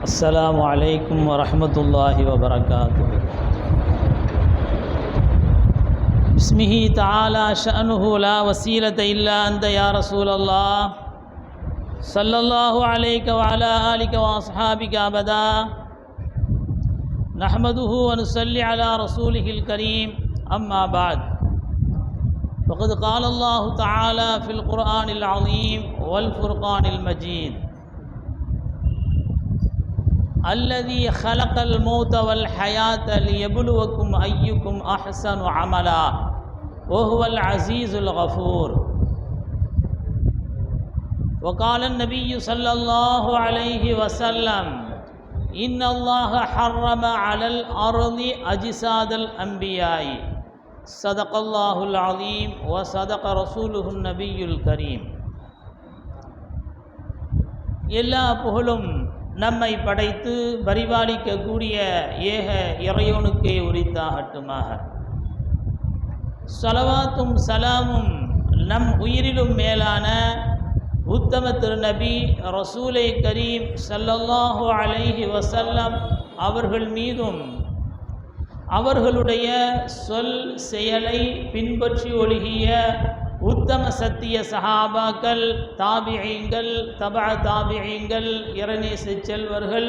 السلام عليكم ورحمة الله وبركاته. بسمه تعالى شأنه لا وسيلة إلا أنت يا رسول الله صلى الله عليك وعلى آلك وأصحابك أبدا. نحمده ونصلي على رسوله الكريم. أما بعد، فقد قال الله تعالى في القرآن العظيم والفرقان المجيد: الذي خلق الموت والحياة ليبلوكم أيكم أحسن عملا وهو العزيز الغفور. وقال النبي صلى الله عليه وسلم: إن الله حرم على الأرض أجساد الأنبياء. صدق الله العظيم وصدق رسوله النبي الكريم. எல்லா புகழும் நம்மை படைத்து பரிபாலிக்கக்கூடிய ஏக இறைவனுக்கே உரித்தாகட்டுமாக. ஸலவாத்தும் சலாமும் நம் உயிரிலும் மேலான உத்தம திருநபி ரசூலை கரீம் ஸல்லல்லாஹு அலைஹி வஸல்லம் அவர்கள் மீதும் அவர்களுடைய சொல் செயலை பின்பற்றி ஒழுகிய உத்தம சத்திய சஹாபாக்கள், தாபிஈங்கள், தபா தாபிஈங்கள், இறைநேச செல்வர்கள்,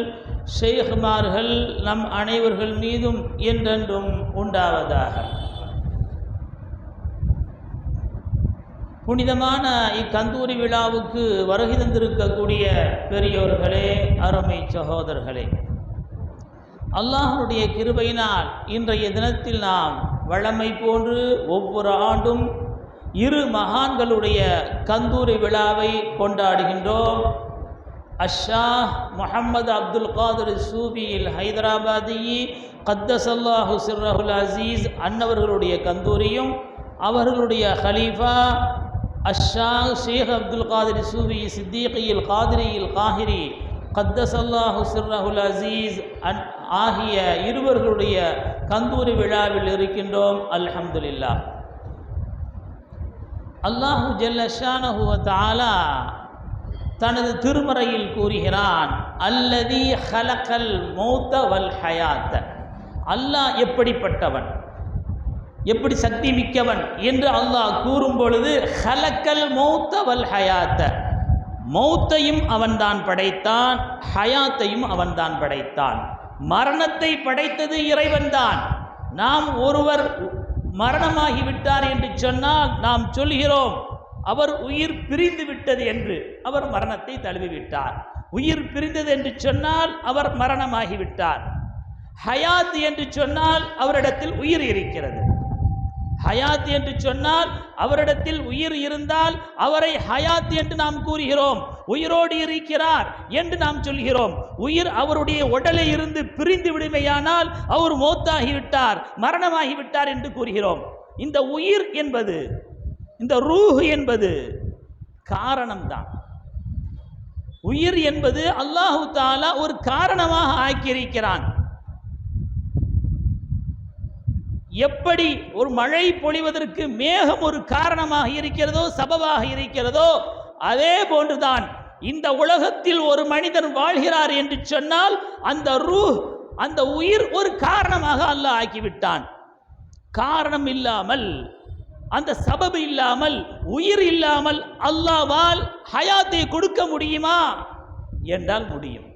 ஷேഖ்மார்கள் நம் அனைவர்கள் மீதும் என்றென்றும் உண்டாவதாக. புனிதமான இக்கந்தூரி விழாவுக்கு வருகை தந்திருக்கக்கூடிய பெரியோர்களே, அருமை சகோதரர்களே, அல்லாஹ்வுடைய கிருபையினால் இன்றைய தினத்தில் நாம் வழமை போன்று ஒவ்வொரு ஆண்டும் இரு மகான்களுடைய கந்தூரி விழாவை கொண்டாடுகின்றோம். அஷ்ஷாஹ் முஹம்மது அப்துல் காதிர் சூபியில் ஹைதராபாதி கத்தஸல்லாஹு சிர்ரஹுல் அசீஸ் அன்னவர்களுடைய கந்தூரியும், அவர்களுடைய ஹலீஃபா அஷ்ஷாஹ் ஷேக் அப்துல் காதிர் சூபி சித்திகியில் காதிரியில் காஹிரி கத்தஸல்லாஹு சிர்ரஹுல் அசீஸ் ஆகிய இருவர்களுடைய கந்தூரி விழாவில் இருக்கின்றோம். அல்ஹம்துலில்லாஹ். அல்லாஹு ஜல்ல ஷானஹு வ தஆலா தனது திருமறையில் கூறுகிறான்: அல்லதி ஹலகல் மௌத வல் ஹயாத். அல்லாஹ் எப்படிப்பட்டவன், எப்படி சக்தி மிக்கவன் என்று அல்லாஹ் கூறும் பொழுது, ஹலக்கல் மௌத வல் ஹயாத், மௌத்தையும் அவன்தான் படைத்தான், ஹயாத்தையும் அவன்தான் படைத்தான். மரணத்தை படைத்தது இறைவன்தான். நாம் ஒருவர் மரணமாகிவிட்டார் என்று சொன்னால் நாம் சொல்கிறோம் அவர் உயிர் பிரிந்து விட்டது என்று. அவர் மரணத்தை தழுவிவிட்டார். உயிர் பிரிந்தது என்று சொன்னால் அவர் மரணமாகிவிட்டார். ஹயாத் என்று சொன்னால் அவரிடத்தில் உயிர் இருக்கிறது. ஹயாத் என்று சொன்னால் அவரிடத்தில் உயிர் இருந்தால் அவரை ஹயாத் என்று நாம் கூறுகிறோம். உயிரோடு இருக்கிறார் என்று நாம் சொல்கிறோம். உயிர் அவருடைய உடலை இருந்து பிரிந்து விடுமையானால் அவர் மௌத்தாகிவிட்டார், மரணமாகிவிட்டார் என்று கூறுகிறோம். இந்த உயிர் என்பது, இந்த ரூஹ் என்பது காரணம்தான். உயிர் என்பது அல்லாஹு தஆலா ஒரு காரணமாக ஆக்கியிருக்கிறான். எப்படி ஒரு மழை பொழிவதற்கு மேகம் ஒரு காரணமாக இருக்கிறதோ, சபபாக இருக்கிறதோ, அதே போன்றுதான் இந்த உலகத்தில் ஒரு மனிதன் வாழ்கிறார் என்று சொன்னால் அந்த ரூஹ், அந்த உயிர் ஒரு காரணமாக அல்லாஹ் ஆக்கிவிட்டான். காரணம் இல்லாமல், அந்த சபபு இல்லாமல், உயிர் இல்லாமல் அல்லாஹ்வால் ஹயாத்தை கொடுக்க முடியுமா என்றால் முடியும்.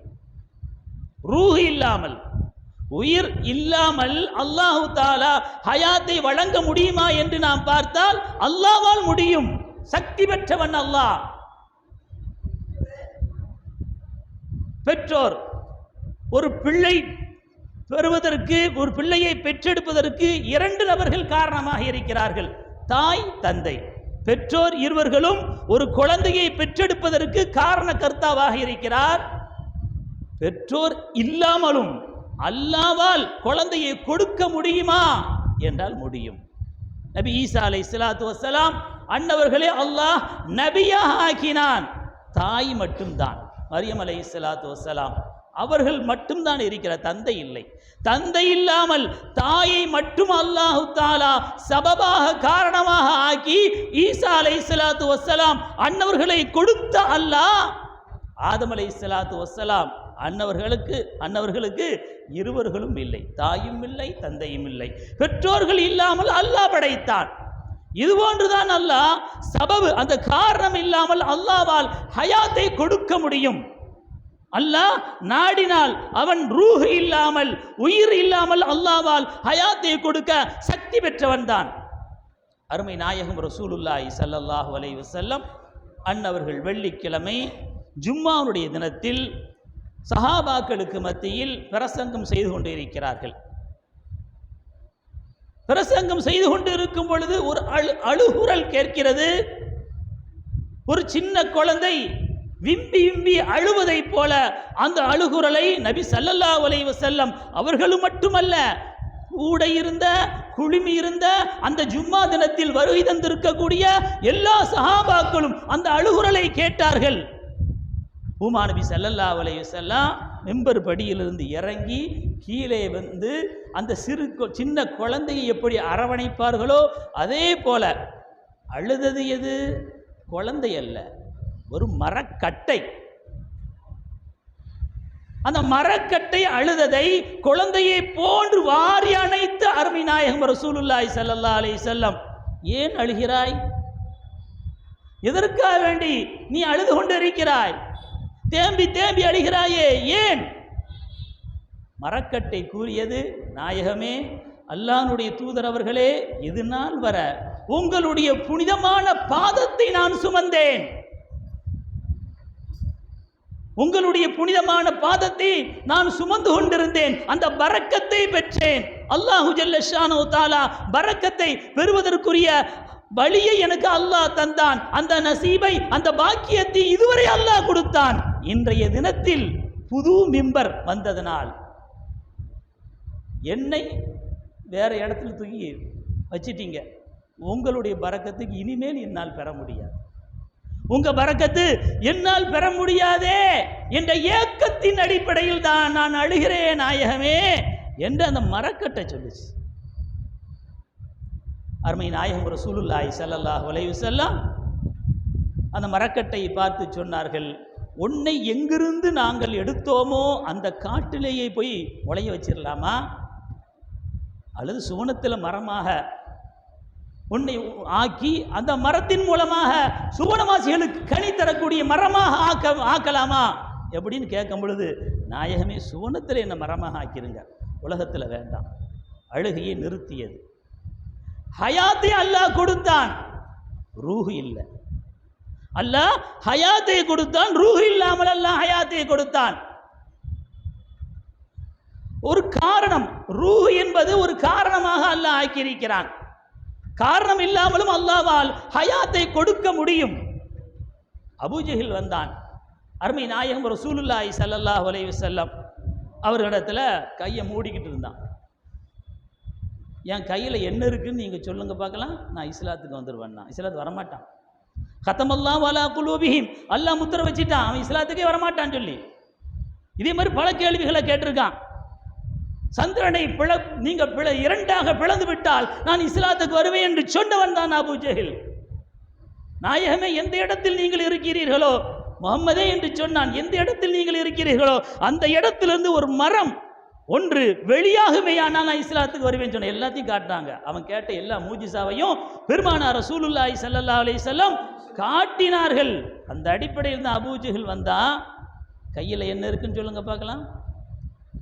ரூஹ் இல்லாமல், உயிர் இல்லாமல் அல்லாஹு தஆலா ஹயாத்தை வழங்க முடியுமா என்று நாம் பார்த்தால் அல்லாஹ்வால் முடியும். சக்தி பெற்றவன் அல்லாஹ். பெற்றோர் ஒரு பிள்ளை பெறுவதற்கு, ஒரு பிள்ளையை பெற்றெடுப்பதற்கு இரண்டு நபர்கள் காரணமாக இருக்கிறார்கள், தாய் தந்தை. பெற்றோர் இருவர்களும் ஒரு குழந்தையை பெற்றெடுப்பதற்கு காரண கர்த்தாவாக இருக்கிறார். பெற்றோர் இல்லாமலும் அல்லாஹ்வால் குழந்தையை கொடுக்க முடியுமா என்றால் முடியும். நபி ஈசா அலைஹிஸ்ஸலாத்து வஸ்ஸலாம் அன்னவர்களே அல்லாஹ் நபியாக ஆக்கினான். தாய் மட்டும்தான், மரியம் அலைஹிஸ்ஸலாத்து வஸ்ஸலாம் அவர்கள் மட்டும்தான் இருக்கிறார், தந்தை இல்லை. தந்தை இல்லாமல் தாயை மட்டும் அல்லாஹு தஆலா சபபாக காரணமாக ஆக்கி ஈசா அலைஹிஸ்ஸலாத்து வஸ்ஸலாம் அன்னவர்களை கொடுத்த அல்லாஹ் ஆதம் அலைஹிஸ்ஸலாத்து வஸ்ஸலாம் அன்னவர்களுக்கு இருவர்களும் இல்லை, தாயும் இல்லை தந்தையும் இல்லை, பெற்றோர்கள் இல்லாமல் அல்லாஹ் படைத்தான். இதுபோன்றுதான் அல்லாஹ் சபபு, அந்த காரணம் இல்லாமல் அல்லாஹ்வால் ஹயாத்தை கொடுக்க முடியும். அல்லாஹ் நாடினால் அவன் ரூஹ் இல்லாமல், உயிர் இல்லாமல் அல்லாஹ்வால் ஹயாத்தை கொடுக்க சக்தி பெற்றவன் தான். அருமை நாயகம் ரசூலுல்லாஹி ஸல்லல்லாஹு அலைஹி வஸல்லம் அன்னவர்கள் வெள்ளிக்கிழமை ஜும்மாவுடைய தினத்தில் சஹாபாக்களுக்கு மத்தியில் பிரசங்கம் செய்து கொண்டிருக்கிறார்கள். பிரசங்கம் செய்து கொண்டு இருக்கும் பொழுது ஒரு அழுகுரல் கேட்கிறது. ஒரு சின்ன குழந்தை விம்பி விம்பி அழுவதை போல அந்த அழுகுரலை நபி ஸல்லல்லாஹு அலைஹி வஸல்லம் அவர்களும் மட்டுமல்ல, கூட இருந்த குழுமி இருந்த அந்த ஜும்மா தினத்தில் வருகை தந்திருக்கக்கூடிய எல்லா சஹாபாக்களும் அந்த அழுகுரலை கேட்டார்கள். உமா நபி ஸல்லல்லாஹு அலைஹி வஸல்லம் மெம்பர் படியிலிருந்து இறங்கி கீழே வந்து அந்த சின்ன குழந்தையை எப்படி அரவணைப்பார்களோ அதே போல அழுதது எது? குழந்தை அல்ல, ஒரு மரக்கட்டை. அந்த மரக்கட்டை அழுததை குழந்தையை போன்று வாரி அணைத்து அருமை நாயகம் ரசூலுல்லாஹி ஸல்லல்லாஹு அலைஹி வஸல்லம், ஏன் அழுகிறாய்? எதற்காக வேண்டி நீ அழுது கொண்டிருக்கிறாய்? தேம்பி தேம்பி அழுகிறாயே, ஏன்? மரக்கட்டை கூறியது, நாயகமே, அல்லாஹ்வுடைய தூதர் அவர்களே, இது நாள் வர உங்களுடைய புனிதமான பாதத்தை நான் சுமந்தேன், உங்களுடைய புனிதமான பாதத்தை நான் சுமந்து கொண்டிருந்தேன், அந்த பரக்கத்தை பெற்றேன். அல்லாஹு ஜல்ல ஷானஹு தஆலா பரக்கத்தை பெறுவதற்குரிய வழியை எனக்கு அல்லாஹ் தந்தான். அந்த நசீபை, அந்த பாக்கியத்தை இதுவரை அல்லாஹ் கொடுத்தான். இன்றைய தினத்தில் புது மிம்பர் வந்ததனால் என்னை வேற இடத்துல தூக்கி வச்சிட்டீங்க. உங்களுடைய பரக்கத்துக்கு இனிமேல் என்னால் பெற முடியாது, உங்க பரக்கத்து என்னால் பெற முடியாதே என்ற ஏக்கத்தின் அடிப்படையில் தான் நான் அழுகிறேன் நாயகமே என்று அந்த மரக்கட்டை சொல்லுச்சு. அருமை நாயகம் ரசூலுல்லாஹி ஸல்லல்லாஹு அலைஹி வஸல்லம் அந்த மரக்கட்டையை பார்த்து சொன்னார்கள், உன்னை எங்கிருந்து நாங்கள் எடுத்தோமோ அந்த காட்டிலேயே போய் உழைய வச்சிடலாமா, அல்லது சுவனத்தில் மரமாக உன்னை ஆக்கி அந்த மரத்தின் மூலமாக சுவனவாசிகளுக்கு கனி தரக்கூடிய மரமாக ஆக்கலாமா எப்படின்னு கேட்கும் பொழுது, நாயகமே, சுவனத்தில் என்ன மரமாக ஆக்கிருங்க, உலகத்தில் வேண்டாம். அழுகையை நிறுத்தியது. ஹயாத்தை அல்லாஹ் கொடுத்தான், ரூஹ் இல்லை. அல்லாஹ் ஹயாத்தை கொடுத்தான், ரூஹ் இல்லாமல் அல்லாஹ் ஹயாத்தை கொடுத்தான். ஒரு காரணம், ரூஹ் என்பது ஒரு காரணமாக அல்லாஹ் ஆக்கியிருக்கிறான். காரணம் இல்லாமலும் அல்லாஹ்வால் ஹயாத்தை கொடுக்க முடியும். அபூஜஹில் வந்தான். அருமை நாயகம் ரசூலுல்லாஹி ஸல்லல்லாஹு அலைஹி வஸல்லம் அவர்களிடத்துல கையை மூடிக்கிட்டு இருந்தான். என் கையில் என்ன இருக்குன்னு நீங்கள் சொல்லுங்க பார்க்கலாம், நான் இஸ்லாத்துக்கு வந்துடுவேன்னா. இஸ்லாத்துக்கு வரமாட்டான். கத்தமல்லாஹு அலா குலூபிஹிம், அல்லாஹ் முத்திர வச்சிட்டான், அவன் இஸ்லாத்துக்கே வரமாட்டான்னு சொல்லி. இதே மாதிரி பல கேள்விகளை கேட்டிருக்கான். சந்திரனை நீங்கள் இரண்டாக பிளந்து விட்டால் நான் இஸ்லாத்துக்கு வருவேன் என்று சொன்னவன் தான் அபூஜஹில். நாயகமே, எந்த இடத்தில் நீங்கள் இருக்கிறீர்களோ, முகம்மதே என்று சொன்னான், எந்த இடத்தில் நீங்கள் இருக்கிறீர்களோ அந்த இடத்திலிருந்து ஒரு மரம் ஒன்று வெளியாகுமேயானால் நான் இஸ்லாத்துக்கு வருவேன் சொன்ன. எல்லாத்தையும் காட்டினாங்க. அவன் கேட்ட எல்லா மூஜிசாவையும் பெருமானார் ரசூலுல்லாஹி ஸல்லல்லாஹு அலைஹி வஸல்லம் காட்டினார்கள். அந்த அடிப்படையில் தான் அபூஜஹில் வந்தா, கையில் என்ன இருக்குன்னு சொல்லுங்க பார்க்கலாம்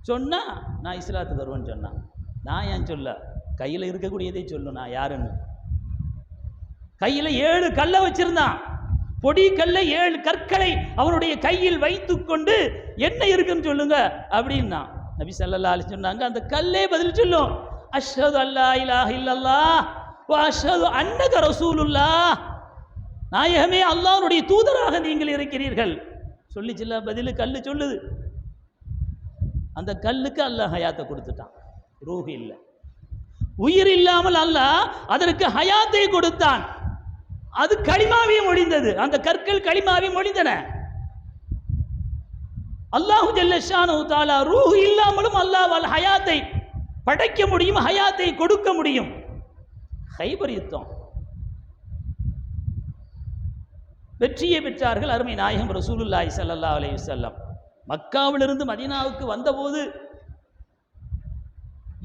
சொன்னா, நான் இஸ்லாத்துக்கு வருவேன்னு சொன்னான். நான் ஏன் சொல்ல, கையில் இருக்கக்கூடியதை சொல்லு, நான் யாருன்னு. கையில் 7 கல்லை வச்சிருந்தான், பொடி கல்லை 7 கற்களை அவனுடைய கையில் வைத்து கொண்டு என்ன இருக்குன்னு சொல்லுங்க அப்படின்னா நபி ஸல்லல்லாஹு அலைஹி வஸல்லம் சொன்னாங்க, அந்த கல்லே பதில் சொல்லும், அஷ்ஹது அல்லா இலாஹ இல்லல்லாஹ் வ அஷ்ஹது அன்னக ரசூலுல்லாஹ். நாயகமே, அல்லாஹ்வுடைய தூதராக நீங்கள் இருக்கிறீர்கள் சொல்லிச்சில்ல பதில் கல்லு சொல்லுது. அந்த கல்லுக்கு அல்லாஹ் ஹயாத்தை கொடுத்துட்டான், ரூஹ் இல்லை. உயிர் இல்லாமல் அல்லாஹ் அதற்கு ஹயாத்தை கொடுத்தான். அது களிமாவையும் ஒழிந்தது, அந்த கற்கள் களிமாவையும் ஒழிந்தன. அல்லாஹு ஜல்ல ஷானஹு தஆலா ரூஹ் இல்லாமலும் அல்லாஹ்வால் ஹயாத்தை படைக்க முடியும், ஹயாத்தை கொடுக்க முடியும். ஹைபர் யுத்தம் வெற்றியை பெற்றார்கள் அருமை நாயகம் ரசூலுல்லாஹி ஸல்லல்லாஹு அலைஹி வஸல்லம். மக்காவிலிருந்து மதீனாவுக்கு வந்தபோது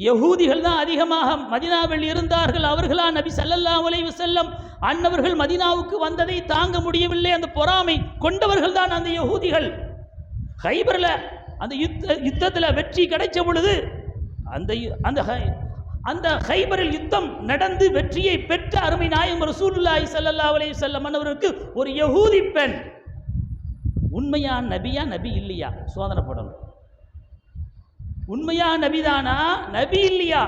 யகூதிகள் தான் அதிகமாக மதீனாவில் இருந்தார்கள். அவர்களா நபி ஸல்லல்லாஹு அலைஹி வஸல்லம் அன்னவர்கள் மதீனாவுக்கு வந்ததை தாங்க முடியவில்லை. அந்த பொறாமை கொண்டவர்கள் தான் அந்த யகூதிகள். ஹைபரில் அந்த யுத்தத்தில் வெற்றி கிடைச்ச பொழுது அந்த ஹைபரில் யுத்தம் நடந்து வெற்றியை பெற்ற அருமை நாயகம் ரசூலுல்லாஹி ஸல்லல்லாஹு அலைஹி வஸல்லம் அன்னவருக்கு ஒரு யகூதி பெண் உண்மையா நபியா நபி இல்லையா சோதனை போடணும். உண்மையா நபிதானா நபி இல்லையா?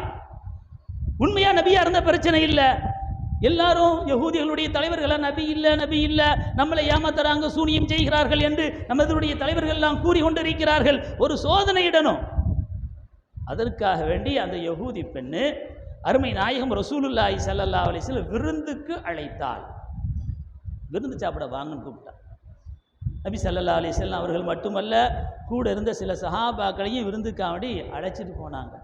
உண்மையா நபியா இருந்த பிரச்சனை இல்லை. எல்லாரும் யகூதிகளுடைய தலைவர்களா நபி இல்லை நம்மளை ஏமாத்துறாங்க, சூனியம் செய்கிறார்கள் என்று நமதுடைய தலைவர்கள் எல்லாம் கூறிக்கொண்டிருக்கிறார்கள். ஒரு சோதனையிடணும். அதற்காக வேண்டி அந்த யகூதி பெண்ணு அருமை நாயகம் ரசூலுல்லாஹி ஸல்லல்லாஹு அலைஹி வஸல்லம் விருந்துக்கு அழைத்தாள். விருந்து சாப்பிட வாங்கன்னு கூப்பிட்டார். நபி ஸல்லல்லாஹு அலைஹி வஸல்லம் அவர்கள் மட்டுமல்ல, கூட இருந்த சில சஹாபாக்களையும் விருந்துக்காண்டி அழைச்சிட்டு போனாங்க.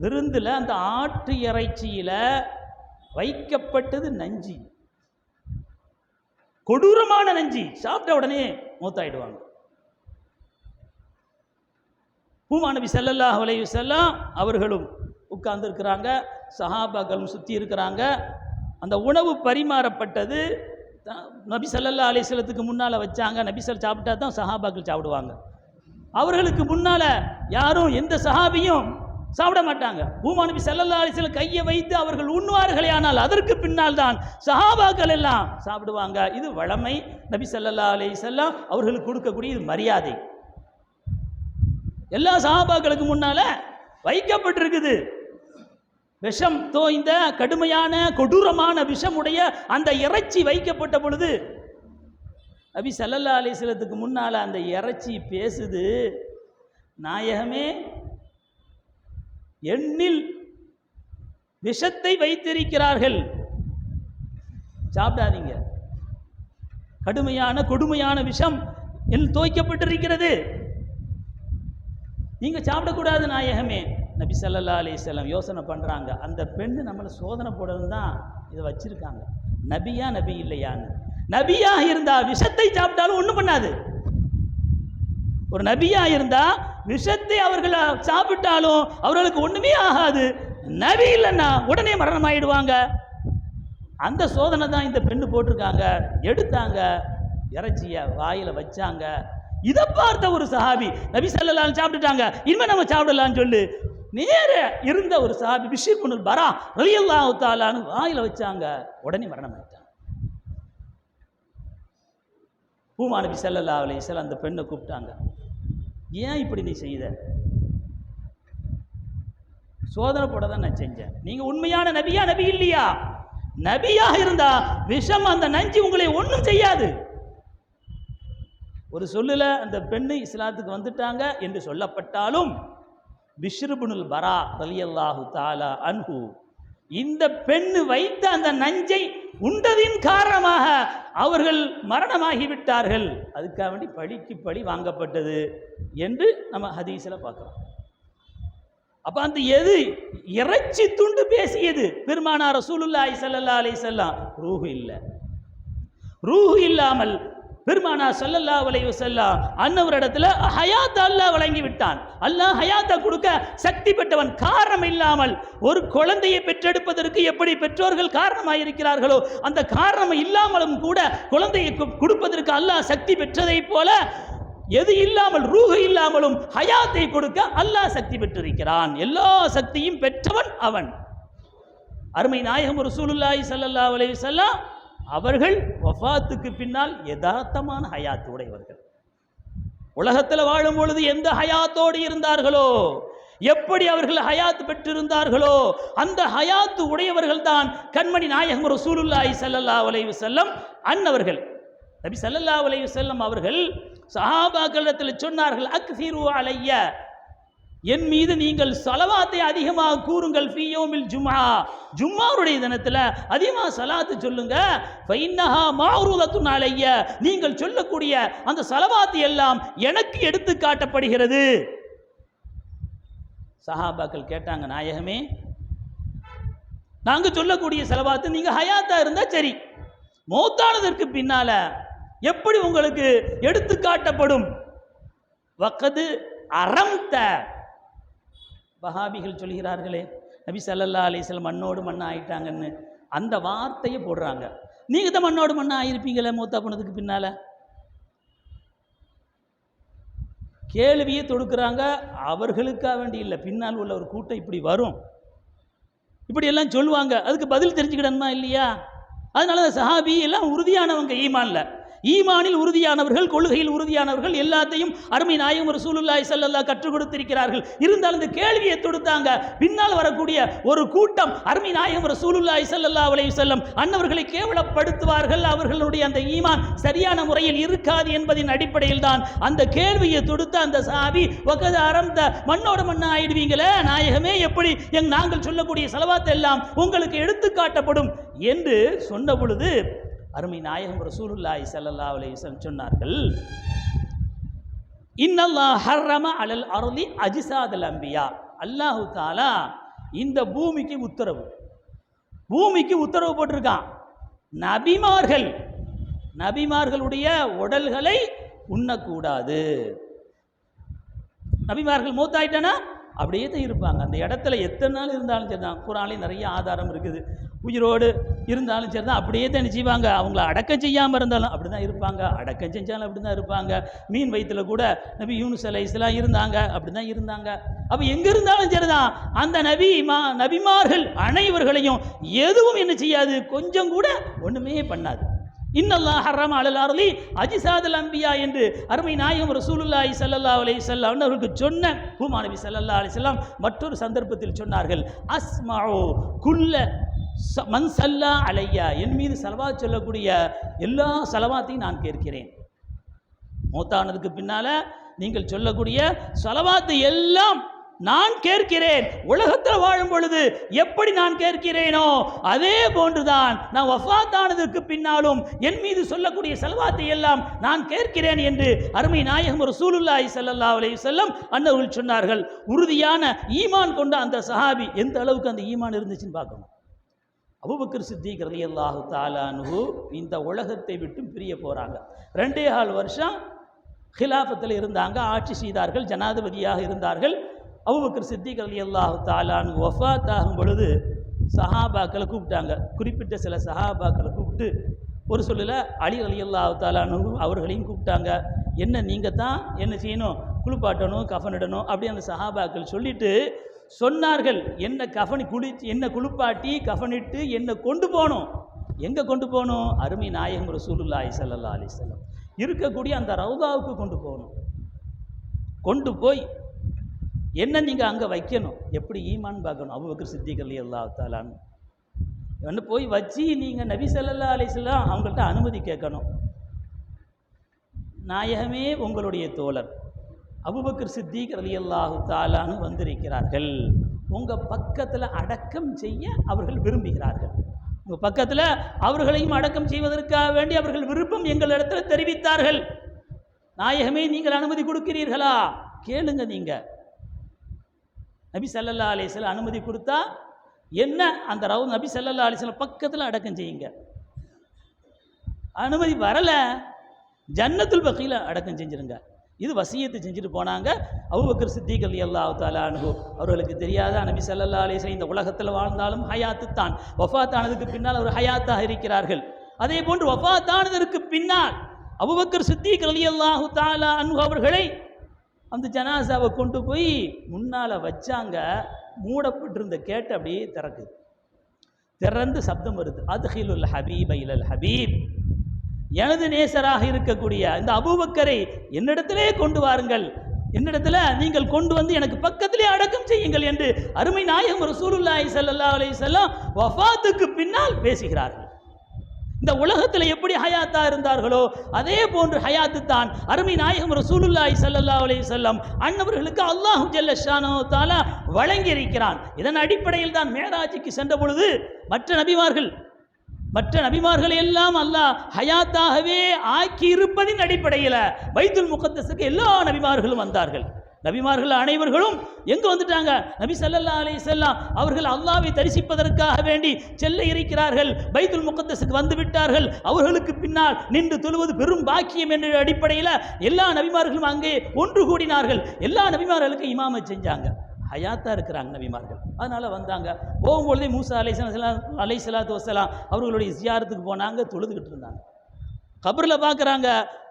விருந்தில் அந்த ஆட்டு இறைச்சியில் வைக்கப்பட்டது நஞ்சி, கொடூரமான நஞ்சி. சாப்பிட்ட உடனே மூத்தாயிடுவாங்க. பூமா நபி ஸல்லல்லாஹு அலைஹி வஸல்லம் அவர்களும் உட்கார்ந்து இருக்கிறாங்க, சஹாபாக்களும் சுற்றி இருக்கிறாங்க. அந்த உணவு பரிமாறப்பட்டது. நபி ஸல்லல்லாஹு அலைஹி வஸல்லத்துக்கு முன்னால் வச்சாங்க. நபி சாப்பிட்டா தான் சஹாபாக்கள் சாப்பிடுவாங்க. அவர்களுக்கு முன்னால் யாரும் எந்த சஹாபியும் சாப்பிட மாட்டாங்க. பூமா நபி ஸல்லல்லாஹு அலைஹி வஸல்லம் கையை வைத்து அவர்கள் உண்ணுவார்களே, ஆனால் அதற்கு பின்னால் தான் சஹாபாக்கள் எல்லாம் சாப்பிடுவாங்க. இது வழமை. நபி ஸல்லல்லாஹு அலைஹி வஸல்லம் அவர்களுக்கு கொடுக்கக்கூடிய இது மரியாதை. எல்லா சஹாபாக்களுக்கு முன்னால வைக்கப்பட்டிருக்குது. விஷம் தோய்ந்த கடுமையான கொடூரமான விஷமுடைய அந்த இறைச்சி வைக்கப்பட்ட பொழுது நபி ஸல்லல்லாஹு அலைஹி வஸல்லத்துக்கு முன்னால் அந்த இறைச்சி பேசுது, நாயகமே எண்ணில் விஷத்தை வைத்திருக்கிறார்கள், சாப்பிடாதீங்க. கொடுமையான விஷம் என் தோய்க்கப்பட்டிருக்கிறது, நீங்க சாப்பிடக்கூடாது நாயகமே. நபி ஸல்லல்லாஹு அலைஹி வஸல்லம் யோசனை பண்றாங்க, அந்த பெண்ணு நம்மளை சோதனை போடணும் தான் இதை வச்சிருக்காங்க. நபியா நபி இல்லையான்னு. நபியா இருந்தா விஷத்தை சாப்பிட்டாலும் ஒன்றும் பண்ணாது. ஒரு நபியா இருந்தா விஷத்தை அவர்கள் சாப்பிட்டாலும் அவர்களுக்கு ஒண்ணுமே ஆகாது. நபி இல்லைன்னா உடனே மரணம் ஆயிடுவாங்க. அந்த சோதனை தான் இந்த பெண்ணு போட்டிருக்காங்க. எடுத்தாங்க, இறைச்சிய வாயில வச்சாங்க. இதை பார்த்த ஒரு சஹாபி, நபி ஸல்லல்லாஹு அலைஹி வஸல்லம் சாப்பிட்டுட்டாங்க, இனிமே நம்ம சாப்பிடலான்னு சொல்லி நேர இருந்த ஒரு சஹாபி பிஷ்ர் இப்னு பரா ரலியல்லாஹு தஆலான்னு வாயில வச்சாங்க. உடனே மரணம் ஆயிட்டாங்க. பூமா நபி ஸல்லல்லாஹு அலைஹி வஸல்லம் அந்த பெண்ணை கூப்பிட்டாங்க, ஏன் இப்படி நீ செய்த? சோதனை போட தான் நான் செஞ்சேன். நீங்க உண்மையான நபியா நபி இல்லையா? நபியாக இருந்தா விஷம் அந்த நஞ்சு உங்களை ஒன்றும் செய்யாது. ஒரு சொல்லுல அந்த பெண்ணு இஸ்லாத்துக்கு வந்துட்டாங்க என்று சொல்லப்பட்டாலும் பிஷ்ர் இப்னுல் பரா ரலியல்லாஹு தஆலா அன்ஹு இந்த பெண்ணு வைத்த அந்த நஞ்சை உண்டதின் காரணமாக அவர்கள் மரணமாகிவிட்டார்கள். அதுக்காக வேண்டி பழிக்கு பழி வாங்கப்பட்டது என்று நம்ம ஹதீஸில் பார்க்கிறோம். அப்ப அந்த எது இறைச்சி துண்டு பேசியது பெருமானார் ரசூலுல்லாஹி ஸல்லல்லாஹு அலைஹி வஸல்லம். ரூஹ் இல்லாமல் பெருமானார் ஸல்லல்லாஹு அலைஹி வஸல்லம் அன்னவரிடத்துல ஹயாத் அல்லாஹ் வழங்கி விட்டான். அல்லாஹ் ஹயாத்தை கொடுக்க சக்தி பெற்றவன். காரணம் இல்லாமல் ஒரு குழந்தையை பெற்றெடுப்பதற்கு எப்படி பெற்றோர்கள் காரணமாக இருக்கிறார்களோ அந்த காரணம் இல்லாமலும் கூட குழந்தையை கொடுப்பதற்கு அல்லாஹ் சக்தி பெற்றதை போல எது இல்லாமல் ரூஹ் இல்லாமலும் ஹயாத்தை கொடுக்க அல்லாஹ் சக்தி பெற்றிருக்கிறான். எல்லா சக்தியும் பெற்றவன் அவன். அருமை நாயகம் ரசூலுல்லாஹி ஸல்லல்லாஹு அலைஹி வஸல்லம் அவர்கள் வஃபாத்துக்கு பின்னால் யதார்த்தமான ஹயாத் உடையவர்கள். உலகத்தில் வாழும் பொழுது எந்த ஹயாத்தோடு இருந்தார்களோ, எப்படி அவர்கள் ஹயாத் பெற்றிருந்தார்களோ அந்த ஹயாத்து உடையவர்கள் தான் கண்மணி நாயகம் ரசூலுல்லாஹி ஸல்லல்லாஹு அலைஹி வஸல்லம் அன்னவர்கள். நபி ஸல்லல்லாஹு அலைஹி வஸல்லம் அவர்கள் சஹாபாக்களிடத்தில் சொன்னார்கள், அக்ஸிரு அலைய, என் மீது நீங்கள் ஸலவாத்தை அதிகமாக கூறுங்கள். ஃபீ யௌமில் ஜும்ஆ, ஜும்ஆவுடைய தினத்தில் அதிகமாக ஸலாத்து சொல்லுங்க. ஃபைன்னஹா மஅரூதத்துன் அலைய, நீங்கள் சொல்லக்கூடிய அந்த ஸலவாத்து எல்லாம் எனக்கு எடுத்து காட்டப்படுகிறது. சஹாபாக்கள் கேட்டாங்க, நாயகமே நாங்கள் சொல்லக்கூடிய ஸலவாத்து நீங்க ஹயாத்தா இருந்தா சரி, மௌத்தானதற்கு பின்னால எப்படி உங்களுக்கு எடுத்து காட்டப்படும்? வக்கது அறம்த. வஹாபிகள் சொல்கிறார்களே நபி ஸல்லல்லாஹு அலைஹி வஸல்லம் மண்ணோடு மண்ணா ஆயிட்டாங்கன்னு, அந்த வார்த்தையை போடுறாங்க. நீங்கள் தான் மண்ணோடு மண்ணா ஆயிருப்பீங்களே மூத்தா போனதுக்கு பின்னால. கேள்வியை தொடுக்கிறாங்க. அவர்களுக்காக வேண்டி இல்லை, பின்னால் உள்ள ஒரு கூட்டம் இப்படி வரும், இப்படி எல்லாம் சொல்லுவாங்க, அதுக்கு பதில் தெரிஞ்சுக்கிடணுமா இல்லையா? அதனால சஹாபி எல்லாம் உறுதியானவங்க, ஈமானில் உறுதியானவர்கள், கொள்கையில் உறுதியானவர்கள், எல்லாத்தையும் அருமை நாயகம் ரசூலுல்லாஹி ஸல்லல்லாஹு கற்றுக் கொடுத்திருக்கிறார்கள். இருந்தாலும் இந்த கேள்வியை தொடுத்தாங்க. பின்னால் வரக்கூடிய ஒரு கூட்டம் அருமை நாயகம் ரசூலுல்லாஹி ஸல்லல்லாஹு அலைஹி வஸல்லம் அன்னவர்களை கேவலப்படுத்துவார்கள், அவர்களுடைய அந்த ஈமான் சரியான முறையில் இருக்காது என்பதின் அடிப்படையில் தான் அந்த கேள்வியை தொடுத்த அந்த சஹாபி, வகத அறம்த, மண்ணோட மண்ணா ஆயிடுவீங்களே நாயகமே, எப்படி நாங்கள் சொல்லக்கூடிய ஸலவாத் எல்லாம் உங்களுக்கு எடுத்து காட்டப்படும் என்று சொன்ன பொழுது அருமை நாயகம் ரசூலுல்லாஹி ஸல்லல்லாஹு அலைஹி வஸல்லம் சொன்னார்கள், இன்னல்லாஹ் ஹர்ரம அலல் அர்லி அஜ்சாதல் அம்பியா. அல்லாஹு தஆலா இந்த பூமிக்கு உத்தரவு போட்டிருக்கான், நபிமார்களுடைய உடல்களை உண்ணக்கூடாது. நபிமார்கள் மூத்தாயிட்டனா அப்படியே தான் இருப்பாங்க. அந்த இடத்துல எத்தனை நாள் இருந்தாலும் சரி தான், குர்ஆனில் நிறைய ஆதாரம் இருக்குது. உயிரோடு இருந்தாலும் சரி தான், அப்படியே தான் செய்வாங்க. அவங்கள அடக்கம் செய்யாமல் இருந்தாலும் அப்படி தான் இருப்பாங்க, அடக்கம் செஞ்சாலும் அப்படி தான் இருப்பாங்க. மீன் வயிற்றுல கூட நபி யூனுஸ் அலைஹிஸ்ஸலாம் இருந்தாங்க, அப்படி தான் இருந்தாங்க. அப்போ எங்கே இருந்தாலும் சரி தான், அந்த நபிமார்கள் அனைவர்களையும் எதுவும் என்ன செய்யாது, கொஞ்சம் கூட ஒன்றுமே பண்ணாது. இன்னல்லாஹ் ஹர்ரம அலல் அர்லி அஜ்சாதல் அம்பியா என்று அருமை நாயகம் ரசூலுல்லாஹி ஸல்லல்லாஹு அலைஹி வஸல்லம் அவர்களுக்கு சொன்ன ஹுமா நபி ஸல்லல்லாஹு அலைஹி வஸல்லம் மற்றொரு சந்தர்ப்பத்தில் சொன்னார்கள், அஸ்மஉ குல்ல மன் ஸல்லா அலையா, என் மீது ஸலவாத் சொல்லக்கூடிய எல்லா ஸலவாத்தையும் நான் கேட்கிறேன். மௌத்தானதுக்கு பின்னால நீங்கள் சொல்லக்கூடிய ஸலவாத்தை எல்லாம் நான் கேட்கிறேன். உலகத்தில் வாழும் பொழுது எப்படி நான் கேட்கிறேனோ அதே போன்றுதான் நான் வஃபாத்தானதற்கு பின்னாலும் என் மீது சொல்லக்கூடிய ஸலவாத்தை எல்லாம் நான் கேட்கிறேன் என்று அருமை நாயகம் ரசூலுல்லாஹி ஸல்லல்லாஹு அலைஹி வஸல்லம் அன்னவர்கள் சொன்னார்கள். உறுதியான ஈமான் கொண்ட அந்த சஹாபி எந்த அளவுக்கு அந்த ஈமான் இருந்துச்சுன்னு பார்க்கணும். அபூபக்கர் சித்திக் ரலியல்லாஹு தஆலா அன்ஹு இந்த உலகத்தை விட்டு பிரிய போகிறாங்க. 2.5 வருஷம் ஹிலாஃபத்தில் இருந்தாங்க, ஆட்சி செய்தார்கள், ஜனாதிபதியாக இருந்தார்கள். அபூபக்கர் சித்திக் ரலியல்லாஹு தஆலா அன்ஹு வஃபாத் ஆகும் பொழுது சஹாபாக்களை கூப்பிட்டாங்க. குறிப்பிட்ட சில சஹாபாக்களை கூப்பிட்டு ஒரு சொல்லல அலி ரலியல்லாஹு தஆலா அன்ஹு அவர்களையும் கூப்பிட்டாங்க. என்ன நீங்கள் தான் என்ன செய்யணும், குளிப்பாட்டணும், கஃனிடணும் அப்படி அந்த சஹாபாக்கள் சொல்லிட்டு சொன்னார்கள், என்ன குளிப்பாட்டி கஃனிட்டு என்ன கொண்டு போகணும். எங்கே கொண்டு போகணும்? அருமை நாயகம் ரசூலுல்லாஹி ஸல்லல்லாஹு அலைஹி வஸல்லம் இருக்கக்கூடிய அந்த ரவுதாவுக்கு கொண்டு போகணும். கொண்டு போய் என்ன நீங்கள் அங்கே வைக்கணும், எப்படி ஈமான் பார்க்கணும். அபூபக்கர் சித்திக் ரலியல்லாஹு தஆலா அன்ஹு போய் வச்சு நீங்கள் நபி ஸல்லல்லாஹு அலைஹி வஸல்லம் அவங்கள்ட்ட அனுமதி கேட்கணும். நாயகமே உங்களுடைய தோழர் அபூபக்கர் சித்திக் ரலியல்லாஹு தஆலா அன்ஹு வந்திருக்கிறார்கள், உங்கள் பக்கத்தில் அடக்கம் செய்ய அவர்கள் விரும்புகிறார்கள். உங்கள் பக்கத்தில் அவர்களையும் அடக்கம் செய்வதற்காக வேண்டி அவர்கள் விருப்பம் எங்களிடத்தில் தெரிவித்தார்கள். நாயகமே நீங்கள் அனுமதி கொடுக்கிறீர்களா? கேளுங்க. நீங்கள் நபி ஸல்லல்லாஹு அலைஹி வஸல்லம் அனுமதி கொடுத்தா என்ன, அந்த நபி ஸல்லல்லாஹு அலைஹி வஸல்லம் பக்கத்தில் அடக்கம் செய்யுங்க. அனுமதி வரலை, ஜன்னத்துல் பக்கீல அடக்கம் செஞ்சிருங்க. இது வசியத்தை செஞ்சுட்டு போனாங்க. அபூபக்கர் சித்திக் ரலியல்லாஹு தஆலா அன்ஹு அவர்களுக்கு தெரியாத நபி ஸல்லல்லாஹு அலைஹி வஸல்லம் இந்த உலகத்தில் வாழ்ந்தாலும் ஹயாத்து தான், வஃபாத் ஆனதுக்கு பின்னால் அவர் ஹயாத்தாக இருக்கிறார்கள். அதே போன்று வஃபாத் ஆனதற்கு பின்னால் அபூபக்கர் சித்திக் ரலியல்லாஹு தஆலா அன்ஹு அவர்களை அந்த ஜனாசாவை கொண்டு போய் முன்னால் வச்சாங்க. மூடப்பட்டிருந்த கேட்டு அப்படியே திறந்து சப்தம் வருது, அத்ஹிலுல் ஹபீப இலல் ஹபீப், எனது நேசராக இருக்கக்கூடிய இந்த அபூபக்கரை என்னிடத்திலே கொண்டு வாருங்கள், என்னிடத்தில் நீங்கள் கொண்டு வந்து எனக்கு பக்கத்திலே அடக்கம் செய்யுங்கள் என்று அருமை நாயகம் ரசூலுல்லாஹி ஸல்லல்லாஹு அலைஹி வஸல்லம் வஃபாத்துக்கு பின்னால் பேசுகிறார்கள். இந்த உலகத்தில் எப்படி ஹயாத்தா இருந்தார்களோ அதே போன்று ஹயாத்து தான் அருமை நாயகம் ரசூலுல்லாஹி ஸல்லல்லாஹு அலைஹி வஸல்லம் அன்னவர்களுக்கு அல்லாஹு ஜல்ல ஷானஹு தஆலா வழங்கி இருக்கிறான். இதன் அடிப்படையில் தான் மேராஜுக்கு சென்ற பொழுது மற்ற நபிமார்கள் எல்லாம் அல்லாஹ் ஹயாத்தாகவே ஆக்கி இருப்பதின் அடிப்படையில் பைத்துல் முகத்தஸுக்கு எல்லா நபிமார்களும் வந்தார்கள். நபிமார்கள் அனைவர்களும் எங்க வந்துட்டாங்க? நபி ஸல்லல்லாஹு அலைஹி வஸல்லம் அவர்கள் அல்லாஹ்வை தரிசிப்பதற்காக வேண்டி செல்ல இருக்கிறார்கள். பைத்துல் முகத்தஸுக்கு வந்து விட்டார்கள். அவர்களுக்கு பின்னால் நின்று தொழுவது பெரும் பாக்கியம் என்ற அடிப்படையில் எல்லா நபிமார்களும் அங்கே ஒன்று கூடினார்கள். எல்லா நபிமார்களுக்கும் இமாமத் செஞ்சாங்க. ஹயாத்தா இருக்கிறாங்க நபிமார்கள். அதனால வந்தாங்க. போகும்பொழுதே மூசா அலைஹிஸ்ஸலாத்து வஸ்ஸலாம் அவர்களுடைய ஜியாரத்துக்கு போனாங்க, தொழுதுகிட்டு இருந்தாங்க. கபரில் பார்க்குறாங்க,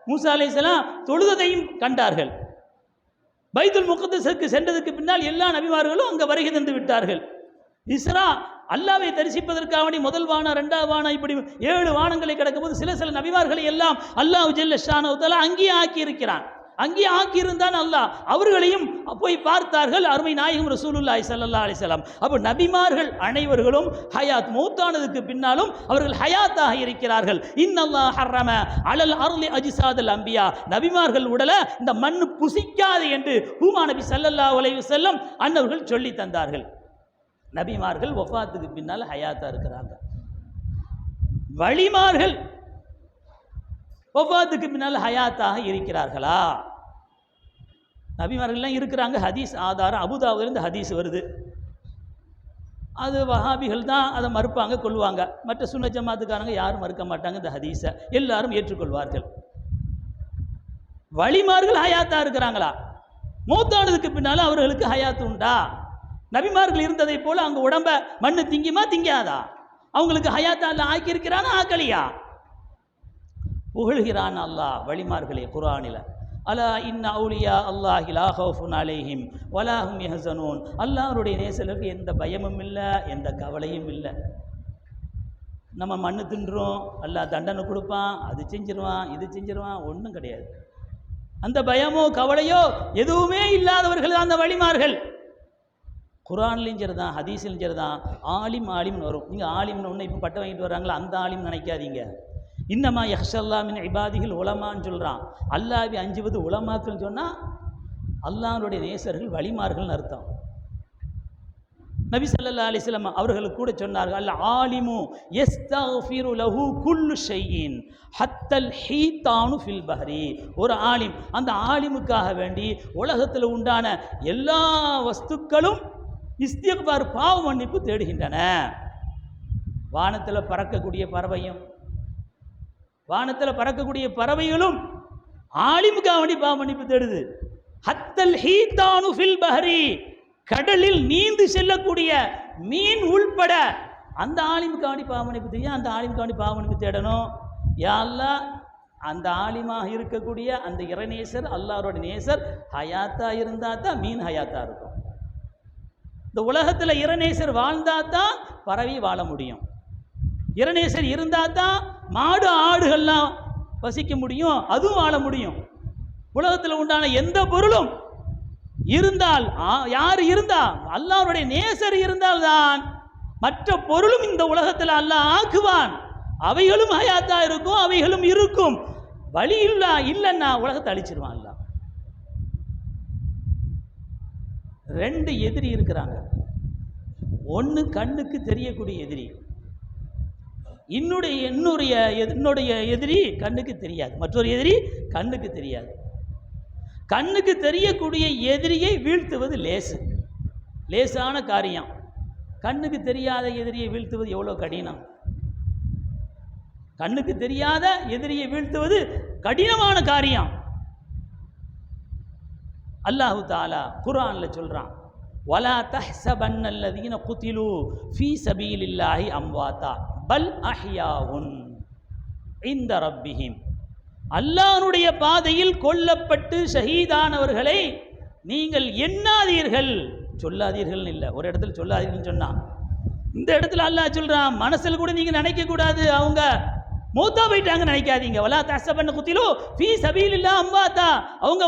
மூசா அலைஹிஸ்ஸலாம் தொழுததையும் கண்டார்கள். பைத்துல் முகத்தஸுக்கு சென்றதுக்கு பின்னால் எல்லா நபிமார்களும் அங்கே வருகை தந்து விட்டார்கள். இஸ்ரா அல்லாஹ்வை தரிசிப்பதற்காக வேண்டி முதல் வானம், இரண்டாவது வானம், இப்படி 7 வானங்களை கடக்கும்போது சில நபிமார்களை எல்லாம் அல்லாஹ் ஜல்ல ஷானஹு வ தஆலா அங்கேயே ஆக்கி இருக்கிறான். அங்கே ஆக்கியிருந்தான் அல்லாஹ். அவர்களையும் போய் பார்த்தார்கள் அருமை நாயகம் ரசூலுல்லாஹி ஸல்லல்லாஹு அலைஹி வஸல்லம். அப்போ நபிமார்கள் அனைவர்களும் ஹயாத், மௌத்தானதுக்கு பின்னாலும் அவர்கள் ஹயாத்தாக இருக்கிறார்கள். இன்னல்லாஹ் ஹர்ரம அலல் அர்லி அஜ்சாதல் அம்பியா, நபிமார்கள் உடலை இந்த மண் புசிக்காது என்று ஹூமா நபி ஸல்லல்லாஹு அலைஹி வஸல்லம் அன்னவர்கள் சொல்லி தந்தார்கள். நபிமார்கள் வஃபாத்துக்கு பின்னால் ஹயாத்தா இருக்கிறாங்க. வலிமார்கள் வஃபாத்துக்கு பின்னால் ஹயாத்தாக இருக்கிறார்களா? நபிமார்கள்லாம் இருக்கிறாங்க. ஹதீஸ் ஆதாரம் அபூதாவுதிலிருந்து ஹதீஸ் வருது. அது வஹாபிகள் தான் அதை மறுப்பாங்க, கொள்வாங்க. மற்ற சுன்னத் ஜமாத்துக்காரங்க யாரும் மறுக்க மாட்டாங்க. இந்த ஹதீஸை எல்லாரும் ஏற்றுக்கொள்வார்கள். வலிமார்கள் ஹயாத்தா இருக்கிறாங்களா? மூத்தானதுக்கு பின்னால் அவர்களுக்கு ஹயாத்து உண்டா? நபிமார்கள் இருந்ததை போல அவங்க உடம்ப மண்ணு திங்குமா திங்காதா? அவங்களுக்கு ஹயாத்தா அல்ல ஆக்கியிருக்கிறானா ஆக்கலியா? புகழ்கிறான் அல்லாஹ் வலிமார்களே குர்ஆனில். அலா இன்ன அவுலியா அல்லாஹி லா ஹவுஃபுன் அலைஹிம் வலா ஹும் யஹ்ஸனூன். அல்லாஹ்வுடைய நேசர்களுக்கு எந்த பயமும் இல்லை, எந்த கவலையும் இல்லை. நம்ம மண்ணு தின்றோம், அல்லாஹ் தண்டனை கொடுப்பான், அது செஞ்சிருவான், இது செஞ்சிருவான், ஒன்றும் கிடையாது. அந்த பயமோ கவலையோ எதுவுமே இல்லாதவர்கள் தான் அந்த வலிமார்கள். குர்ஆன்லையும் சரி தான், ஹதீஸ்லையும் சரி தான். ஆலிம்னு வரும். நீங்கள் ஆலிம்னு ஒன்று இப்போ பட்டம் வாங்கிட்டு வர்றாங்களா, அந்த ஆலிம் நினைக்காதீங்க. இன்னமா யஹ்ஷல்லா மின் இபாதிஹில் உலமான்னு சொல்கிறான். அல்லாஹ்வை அஞ்சுவது உலமாக்கள் சொன்னால் அல்லாஹ்வுடைய நேசர்கள் வலிமார்கள்னு அர்த்தம். நபி ஸல்லல்லாஹு அலைஹி வஸல்லம் அவர்களுக்கு கூட சொன்னார்கள், அல் ஆலிமு யஸ்தக்ஃபிரு லஹு குல்லு ஷைஇன் ஹத்தல் ஹீதானு ஃபில் பஹ்ரி. ஒரு ஆலிம், அந்த ஆலிமுக்காக வேண்டி உலகத்தில் உண்டான எல்லா வஸ்துக்களும் இஸ்திக்பார், பாவ மன்னிப்பு தேடுகின்றன. வானத்தில் பறக்கக்கூடிய பறவையும், வானத்தில் பறக்கக்கூடிய பறவைகளும் ஆலிமுக்காக வேண்டி பாவ மன்னிப்பு தேடுது. ஹத்தல் ஹீதானு ஃபில் பஹ்ரி, கடலில் நீந்து செல்லக்கூடிய மீன் உள்பட அந்த ஆலிமுக்காக வேண்டி பாவ மன்னிப்பு தெரியும். அந்த ஆலிமுக்காக வேண்டி பாவ மன்னிப்பு தேடணும். யா அல்லாஹ், அந்த ஆலிமாக இருக்கக்கூடிய அந்த இறைநேசர், அல்லாஹ்வோட நேசர் ஹயாத்தா இருந்தால் தான் மீன் ஹயாத்தா இருக்கும். இந்த உலகத்தில் இறைநேசர் வாழ்ந்தால் தான் பறவை வாழ முடியும். இறைநேசர் இருந்தால் தான் மாடு ஆடுகள்லாம் வசிக்க முடியும், அதுவும் வாழ முடியும். உலகத்தில் உண்டான எந்த பொருளும் இருந்தால், யார் இருந்தா, அல்லாஹ்வுடைய நேசர் இருந்தால்தான் மற்ற பொருளும் இந்த உலகத்தில் அல்லாஹ் ஆக்குவான். அவைகளும் ஹயாத்தா இருக்கும், அவைகளும் இருக்கும். வழி இல்லைன்னா உலகத்தை அழிச்சிருவான் அல்லாஹ். 2 எதிரி இருக்கிறாங்க. ஒன்று கண்ணுக்கு தெரியக்கூடிய எதிரி, என்னுடைய எதிரி கண்ணுக்கு தெரியாது. மற்றொரு எதிரி கண்ணுக்கு தெரியாது. கண்ணுக்கு தெரியக்கூடிய எதிரியை வீழ்த்துவது லேசான காரியம். கண்ணுக்கு தெரியாத எதிரியை வீழ்த்துவது எவ்வளோ கடினம். கண்ணுக்கு தெரியாத எதிரியை வீழ்த்துவது கடினமான காரியம். அல்லாஹு தஆலா குர்ஆனில் சொல்றான், வலா தஹ்ஸபன்னல்லதீன குதிலு ஃபீ சபீலில்லாஹி அம்வாதா பல் அஹ்யாவுன் இன்த ரப்பிஹிம். அல்லாஹ்வுடைய பாதையில் கொல்லப்பட்டு ஷஹீதானவர்களை நீங்கள் எண்ணாதீர்கள், சொல்லாதீர்கள் இல்லை. ஒரு இடத்துல சொல்லாதீர்கள் சொன்னா, இந்த இடத்துல அல்லாஹ் சொல்றான், மனசில் கூட நீங்க நினைக்க கூடாது அவங்க மௌத்தா போயிட்டாங்க நினைக்காதீங்க. வலா தஹ்ஸபன்ன குதிலு ஃபீ சபீலில்லாஹி அம்வாதா, அவங்க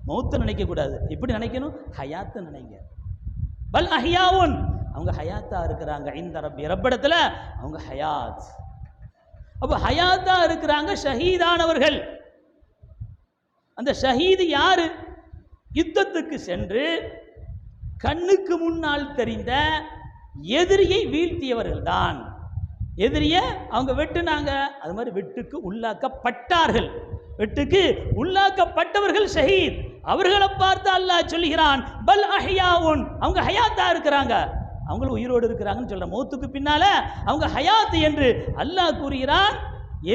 மௌத்து நினைக்க கூடாது. எப்படி நினைக்கணும்? ஹயாத்தை நினைங்க. பல் அஹ்யாவுன், அவங்க ஹயாத்தா இருக்கிறாங்க. இந்த ரப்பிடத்துல அவங்க ஹயாத். அப்போ ஹயாத்தா இருக்கிறாங்க ஷஹீதானவர்கள். அந்த ஷஹீது யாரு? யுத்தத்துக்கு சென்று கண்ணுக்கு முன்னால் தெரிந்த எதிரியை வீழ்த்தியவர்கள் தான். எதிரியை அவங்க வெட்டுனாங்க, அது மாதிரி வெட்டுக்கு உள்ளாக்கப்பட்டார்கள். வெட்டுக்கு உள்ளாக்கப்பட்டவர்கள் ஷஹீத். அவர்களை பார்த்து அல்லாஹ் சொல்கிறான் பல் அஹ்யாவுன், அவங்க ஹயாத்தா இருக்கிறாங்க, அவங்களும் உயிரோடு இருக்கிறாங்கன்னு சொல்ற. மௌத்துக்கு பின்னால அவங்க ஹயாத் என்று அல்லாஹ் கூறுகிறான்.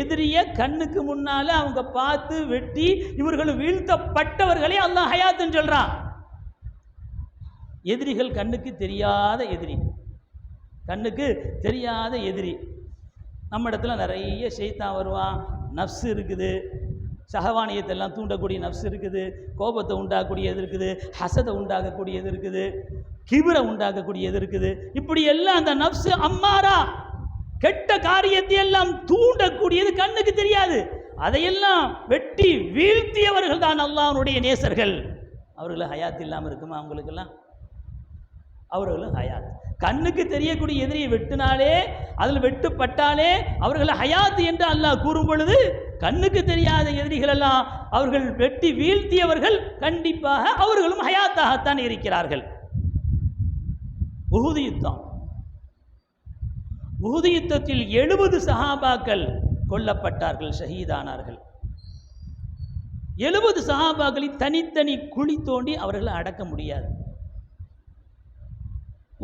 எதிரிய கண்ணுக்கு முன்னால அவங்க பார்த்து வெட்டி இவர்கள் வீழ்த்தப்பட்டவர்களே அல்லாஹ் ஹயாத்துன்னு சொல்றான். எதிரிகள் கண்ணுக்கு தெரியாத எதிரி, கண்ணுக்கு தெரியாத எதிரி. நம்ம இடத்துல நிறைய ஷைத்தான் வருவான். நஃப்ஸ் இருக்குது, சஹவானியத்தை எல்லாம் தூண்டக்கூடிய நஃப்ஸ் இருக்குது, கோபத்தை உண்டாக்கக்கூடியது இருக்குது, ஹசதை உண்டாக்கக்கூடியது இருக்குது, கிபிரை உண்டாக்கக்கூடியது இருக்குது. இப்படி எல்லாம் அந்த நஃப்ஸ் அம்மாரா கெட்ட காரியத்தை எல்லாம் தூண்டக்கூடியது கண்ணுக்கு தெரியாது. அதையெல்லாம் வெட்டி வீழ்த்தியவர்கள் தான் அல்லாஹ்வுடைய நேசர்கள். அவர்கள் ஹயாத் இல்லாமல் இருக்குமா? அவங்களுக்கெல்லாம் அவர்களும் ஹயாத். கண்ணுக்கு தெரியக்கூடிய எதிரியை வெட்டினாலே, அதில் வெட்டுப்பட்டாலே அவர்கள் ஹயாத் என்று அல்லாஹ் கூறும் பொழுது, கண்ணுக்கு தெரியாத எதிரிகள் எல்லாம் அவர்கள் வெட்டி வீழ்த்தியவர்கள் கண்டிப்பாக அவர்களும் ஹயாத்தாகத்தான் இருக்கிறார்கள். உஹுது யுத்தம், உஹுது யுத்தத்தில் 70 சஹாபாக்கள் கொல்லப்பட்டார்கள், ஷஹீதானார்கள். 70 சஹாபாக்களை தனித்தனி குழி தோண்டி அவர்களை அடக்க முடியாது.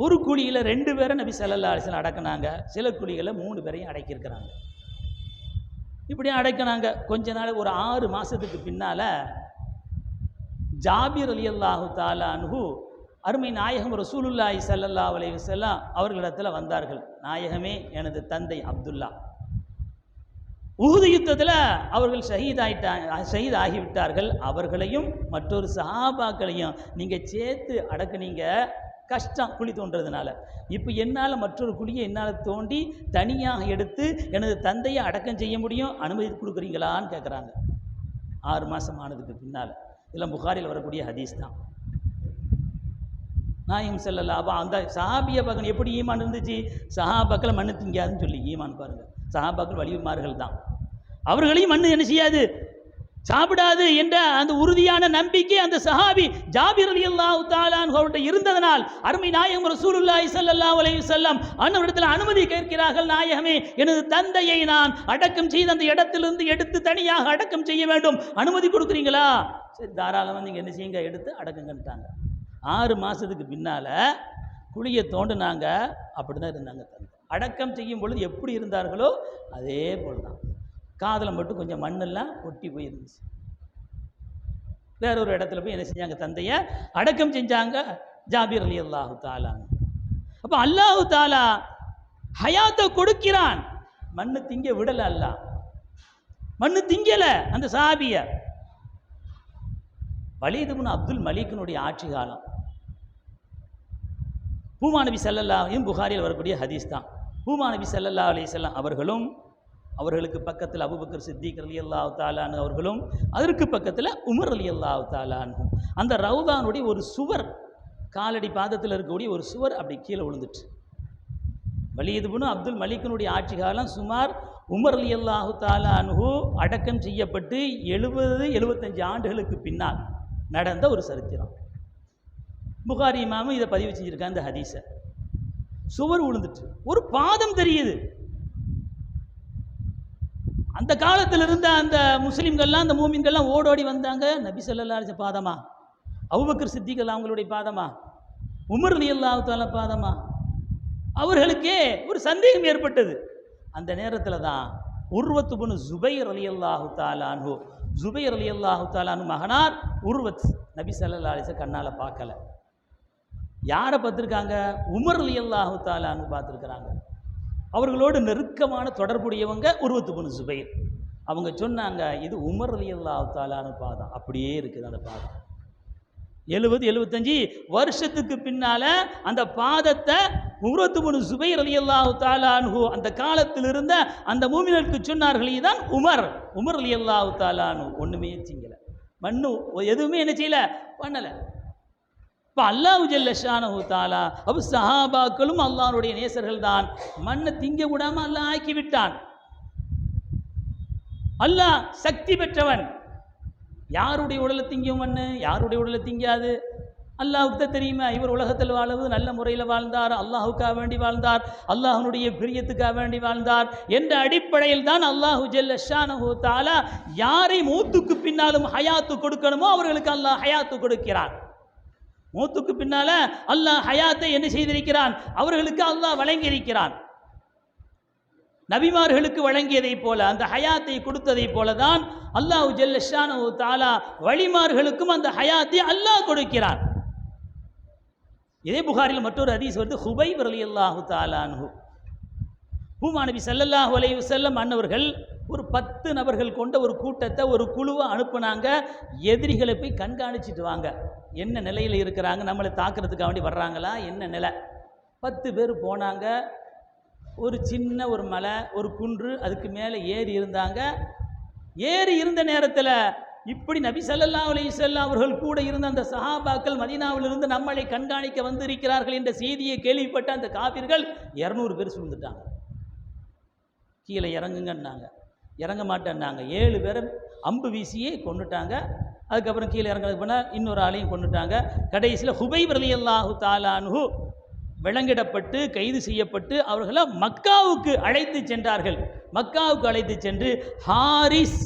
ஒரு குழியில் 2 பேரை நபி ஸல்லல்லாஹு அலைஹி வஸல்லம் அடக்கினாங்க, சில குழிகளில் 3 பேரையும் அடக்கியிருக்கிறாங்க. இப்படி அடக்கினாங்க. கொஞ்ச நாள், ஒரு 6 மாதத்துக்கு பின்னால் ஜாபிர் ரலியல்லாஹு தஆலா அன்ஹு அருமை நாயகம் ரசூலுல்லாஹி ஸல்லல்லாஹு அலைஹி வஸல்லம் அவர்களிடத்தில் வந்தார்கள். நாயகமே, எனது தந்தை அப்துல்லா உஹுது யுத்தத்தில் அவர்கள் ஷஹீத் ஆகிவிட்டார்கள். அவர்களையும் மற்றொரு சஹாபாக்களையும் நீங்கள் சேர்த்து அடக்குனீங்க, கஷ்டம் குழி தோன்றதுனால. இப்போ என்னால் மற்றொரு குழியை என்னால் தோண்டி தனியாக எடுத்து எனது தந்தையை அடக்கம் செய்ய முடியும், அனுமதி கொடுக்குறீங்களான்னு கேட்குறாங்க. 6 மாதம் ஆனதுக்கு பின்னால். இதெல்லாம் புகாரில் வரக்கூடிய ஹதீஸ் தான். நாயகம் ஸல்லல்லாஹு அந்த சஹாபிய பக்கம் எப்படி ஈமான் இருந்துச்சு? சஹாபாக்களை மண்ணு திங்காதுன்னு சொல்லி ஈமான் பாருங்கள். சஹாபாக்கள் வலிமார்கள் தான், அவர்களையும் மண்ணு என்ன செய்யாது, சாப்பிடாது என்ற அந்த உறுதியான நம்பிக்கை அந்த சஹாபி ஜாபிர் ரலியல்லாஹு தஆலா அவர்கிட்ட இருந்ததனால் அருமை நாயகம் ரசூலுல்லாஹி ஸல்லல்லாஹு அலைஹி வஸல்லம் அன்னவரிடத்தில் அனுமதி கேட்கிறார்கள். நாயகமே, எனது தந்தையை நான் அடக்கம் செய்து அந்த இடத்திலிருந்து எடுத்து தனியாக அடக்கம் செய்ய வேண்டும், அனுமதி கொடுக்குறீங்களா? சரி, தாராளமாக நீங்கள் என்ன செய்யுங்க, எடுத்து அடக்கங்கன்ட்டாங்க. 6 மாதத்துக்கு பின்னால் குழியை தோண்டினாங்க. அப்படி தான் இருந்தாங்க. தந்தை அடக்கம் செய்யும் பொழுது எப்படி இருந்தார்களோ அதே போல் தான். காதில் மட்டும் கொஞ்சம் மண்ணெல்லாம் ஒட்டி போயிருந்துச்சு. வேறொரு இடத்துல போய் என்ன செஞ்சாங்க, தந்தையை அடக்கம் செஞ்சாங்க ஜாபிர் ரலியல்லாஹு தஆலா. அப்போ அல்லாஹு தஆலா ஹயாத்தை கொடுக்கிறான், மண்ணு திங்க விடலை. அல்லாஹ் மண்ணு திங்கலை அந்த சஹாபிய. வலீத் இப்னு அப்துல் மலிக்கினுடைய ஆட்சி காலம். பூமா நபி ஸல்லல்லாஹு அலைஹி புகாரில் வரக்கூடிய ஹதீஸ் தான். பூமா நபி ஸல்லல்லாஹு அலைஹி வஸல்லம் அவர்களும், அவர்களுக்கு பக்கத்தில் அபூபக்கர் சித்திக் ரலியல்லாஹு தஆலா அன்ஹு அவர்களும், அதற்கு பக்கத்தில் உமர் ரலியல்லாஹு தஆலா அன்ஹு. அந்த ரவுதானுடைய ஒரு சுவர், காலடி பாதத்தில் இருக்கக்கூடிய ஒரு சுவர் அப்படி கீழே விழுந்துட்டு. வலீத் இப்னு அப்துல் மலிக்கினுடைய ஆட்சி காலம் சுமார் உமர் ரலியல்லாஹு தஆலா அன்ஹு அடக்கம் செய்யப்பட்டு 70-75 ஆண்டுகளுக்கு பின்னால் நடந்த ஒரு சரித்திரம். புகாரி இமாமும் இதை பதிவு செஞ்சிருக்காங்க. அந்த ஹதீஸை சுவர் விழுந்துட்டு ஒரு பாதம் தெரியுது. அந்த காலத்தில் இருந்த அந்த முஸ்லிம்கள்லாம், அந்த மூமின்கள்லாம் ஓடோடி வந்தாங்க. நபி ஸல்லல்லாஹு அலைஹி பாதமா, அபூபக்கர் சித்திக் அவங்களுடைய பாதமா, உமர் ரலியல்லாஹு தஆலா பாதமா? அவர்களுக்கே ஒரு சந்தேகம் ஏற்பட்டது. அந்த நேரத்தில் தான் உர்வத் இப்னு ஜுபைர் ரலியல்லாஹு தஆலா அன்ஹு, ஜுபைர் ரலியல்லாஹு தஆலா அன்ஹு மகனார் உர்வத், நபி ஸல்லல்லாஹு அலைஹி வஸல்லம் கண்ணால் பார்க்கல. யாரை பார்த்துருக்காங்க? உமர் ரலியல்லாஹு தஆலா அன்ஹு பார்த்துருக்குறாங்க. அவர்களோடு நெருக்கமான தொடர்புடையவங்க உர்வத் இப்னு ஜுபைர். அவங்க சொன்னாங்க, இது உமர் ரலியல்லாஹு தஆலா அன்ஹு பாதம், அப்படியே இருக்குது அந்த பாதம். 70-75 வருஷத்துக்கு பின்னால அந்த பாதத்தை உர்வத் இப்னு ஜுபைர் ரலியல்லாஹு தஆலா அன்ஹு அந்த காலத்தில் இருந்த அந்த மூமின்களுக்கு சொன்னார்கள், இதுதான் உமர் ரலியல்லாஹு தஆலா அன்ஹு. ஒண்ணுமே செய்யல, மண்ணு எதுவுமே என்ன செய்யல, பண்ணல. இப்போ அல்லாஹ் ஜல்ல ஷானஹு தஆலா, அப்போ சஹாபாக்களும் அல்லாஹ்வுடைய நேசர்கள் தான். மண்ணை திங்க விடாம அல்லாஹ் ஆக்கி விட்டான். அல்லாஹ் சக்தி பெற்றவன். யாருடைய உடலை திங்கும் மண்ணு, யாருடைய உடலை திங்காது. அல்லாஹுக்கு தான் தெரியுமா இவர் உலகத்தில் வாழ்வது நல்ல முறையில் வாழ்ந்தார், அல்லாஹுக்காக வேண்டி வாழ்ந்தார், அல்லாஹனுடைய பிரியத்துக்காக வேண்டி வாழ்ந்தார் என்ற அடிப்படையில் தான் அல்லாஹு ஜல்ல ஷானஹு தஆலா யாரை மௌத்துக்கு பின்னாலும் ஹயாத்து கொடுக்கணுமோ அவர்களுக்கு அல்லாஹ் ஹயாத்து கொடுக்கிறான். மௌத்துக்கு பின்னால அல்லாஹ் ஹயாத்தை என்ன செய்திருக்கிறான், அவர்களுக்கு அல்லாஹ் வழங்கியிருக்கிறான். நபிமார்களுக்கு வழங்கியதை போல அந்த ஹயாத்தை கொடுத்ததை போல தான் அல்லாஹு ஜல்ல ஷானஹு தஆலா வலிமார்களுக்கும் அந்த ஹயாத்தை அல்லாஹ் கொடுக்கிறான். இதே புகாரில் மற்றொரு ஹதீஸ் வருது, ஹுபைப் ரலியல்லாஹு தஆலா அன்ஹு, பூமா நபி ஸல்லல்லாஹு அலைஹி வஸல்லம் அன்னவர்கள் ஒரு 10 நபர்கள் கொண்ட ஒரு கூட்டத்தை ஒரு குழுவை அனுப்புனாங்க. எதிரிகளை போய் கண்காணிச்சிட்டு வாங்க, என்ன நிலையில் இருக்கிறாங்க, நம்மளை தாக்குறதுக்காக வேண்டி வர்றாங்களா, என்ன நிலை. 10 பேர் போனாங்க. ஒரு சின்ன ஒரு மலை, ஒரு குன்று, அதுக்கு மேலே ஏறி இருந்தாங்க. ஏறி இருந்த நேரத்தில் இப்படி நபி ஸல்லல்லாஹு அலைஹி வஸல்லம் அவர்கள் கூட இருந்த அந்த சஹாபாக்கள் மதீனாவிலிருந்து நம்மளை கண்காணிக்க வந்திருக்கிறார்கள் என்ற செய்தியை கேள்விப்பட்ட அந்த காபிர்கள் 200 பேர் சூழ்ந்துட்டாங்க. கீழே இறங்குங்கன்னாங்க, இறங்க மாட்டேன்னாங்க. 7 பேரை அம்பு வீசியே கொண்டுட்டாங்க. அதுக்கப்புறம் கீழே இறங்குறது பண்ணால் இன்னொரு ஆளையும் கொண்டுட்டாங்க. கடைசியில் ஹுபைப் ரலியல்லாஹு தஆலா அன்ஹு விலங்கிடப்பட்டு கைது செய்யப்பட்டு அவர்களை மக்காவுக்கு அழைத்து சென்றார்கள். மக்காவுக்கு அழைத்து சென்று ஹாரிஸ்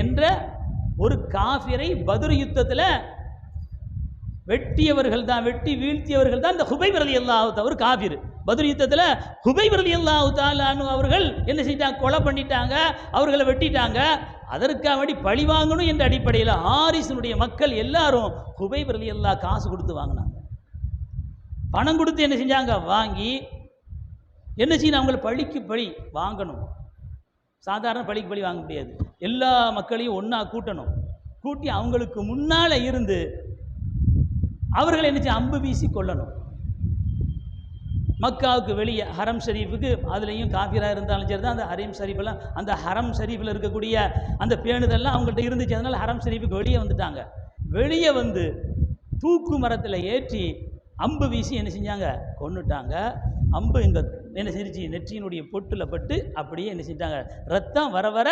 என்ற ஒரு காஃபிரை பத்ர் யுத்தத்தில் வெட்டியவர்கள் தான், வெட்டி வீழ்த்தியவர்கள் தான் இந்த ஹுபைப் ரலியல்லாஹு தஆலா. ஒரு காஃபிர் பத்ர் யுத்தத்தில் ஹுபைப் ரலியல்லாஹு தஆலா அவர்கள் என்ன செஞ்சாங்க, கொலை பண்ணிட்டாங்க, அவர்களை வெட்டிட்டாங்க. அதற்காக வேண்டி பழி வாங்கணும் என்ற அடிப்படையில் ஹாரிஸினுடைய மக்கள் எல்லாரும் ஹுபைப் ரலியல்லாஹு காசு கொடுத்து வாங்கினாங்க. பணம் கொடுத்து என்ன செஞ்சாங்க, வாங்கி என்ன செய்யணும், அவங்களை பழிக்கு பழி வாங்கணும். சாதாரண பழிக்கு பழி வாங்க முடியாது. எல்லா மக்களையும் ஒன்றா கூட்டணும். கூட்டி அவங்களுக்கு முன்னால் இருந்து அவர்களை என்ன செய்ய, அம்பு வீசி கொல்லணும். மக்காவுக்கு வெளியே ஹரம் ஷரீஃபுக்கு, அதுலேயும் காஃபிராக இருந்தாலும் சரி தான், அந்த ஹரம் ஷரீஃபெல்லாம், அந்த ஹரம் ஷரீஃபில் இருக்கக்கூடிய அந்த பேணுதெல்லாம் அவங்கள்ட்ட இருந்துச்சு. அதனால் ஹரம் ஷரீஃபுக்கு வெளியே வந்துட்டாங்க. வெளியே வந்து தூக்கு மரத்தில் ஏற்றி அம்பு வீசி என்ன செஞ்சாங்க, கொண்டுட்டாங்க. அம்பு இங்கே என்ன செஞ்சிச்சு, நெற்றியினுடைய பொட்டில் பட்டு அப்படியே என்ன செஞ்சாங்க, ரத்தம் வர வர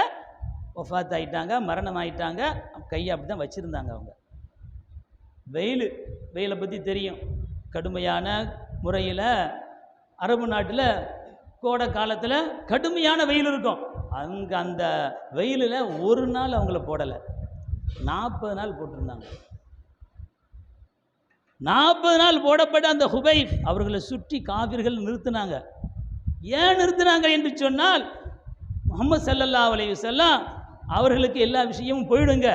ஒஃபாத் ஆகிட்டாங்க, மரணம் ஆகிட்டாங்க. கையை அப்படி தான் வச்சுருந்தாங்க. அவங்க வெயிலை பற்றி தெரியும். கடுமையான முறையில் அரபு நாட்டில் கோடை காலத்தில் கடுமையான வெயில் இருக்கும். அங்கே அந்த வெயிலில் ஒரு நாள் அவங்கள போடலை, 40 நாள் போட்டிருந்தாங்க. 40 நாள் போடப்பட்ட அந்த ஹுபைப் அவர்களை சுற்றி காபிர்கள் நிறுத்தினாங்க. ஏன் நிறுத்தினாங்க என்று சொன்னால், முஹம்மது ஸல்லல்லாஹு அலைஹி வஸல்லம் அவர்களுக்கு எல்லா விஷயமும் போயிடுங்க,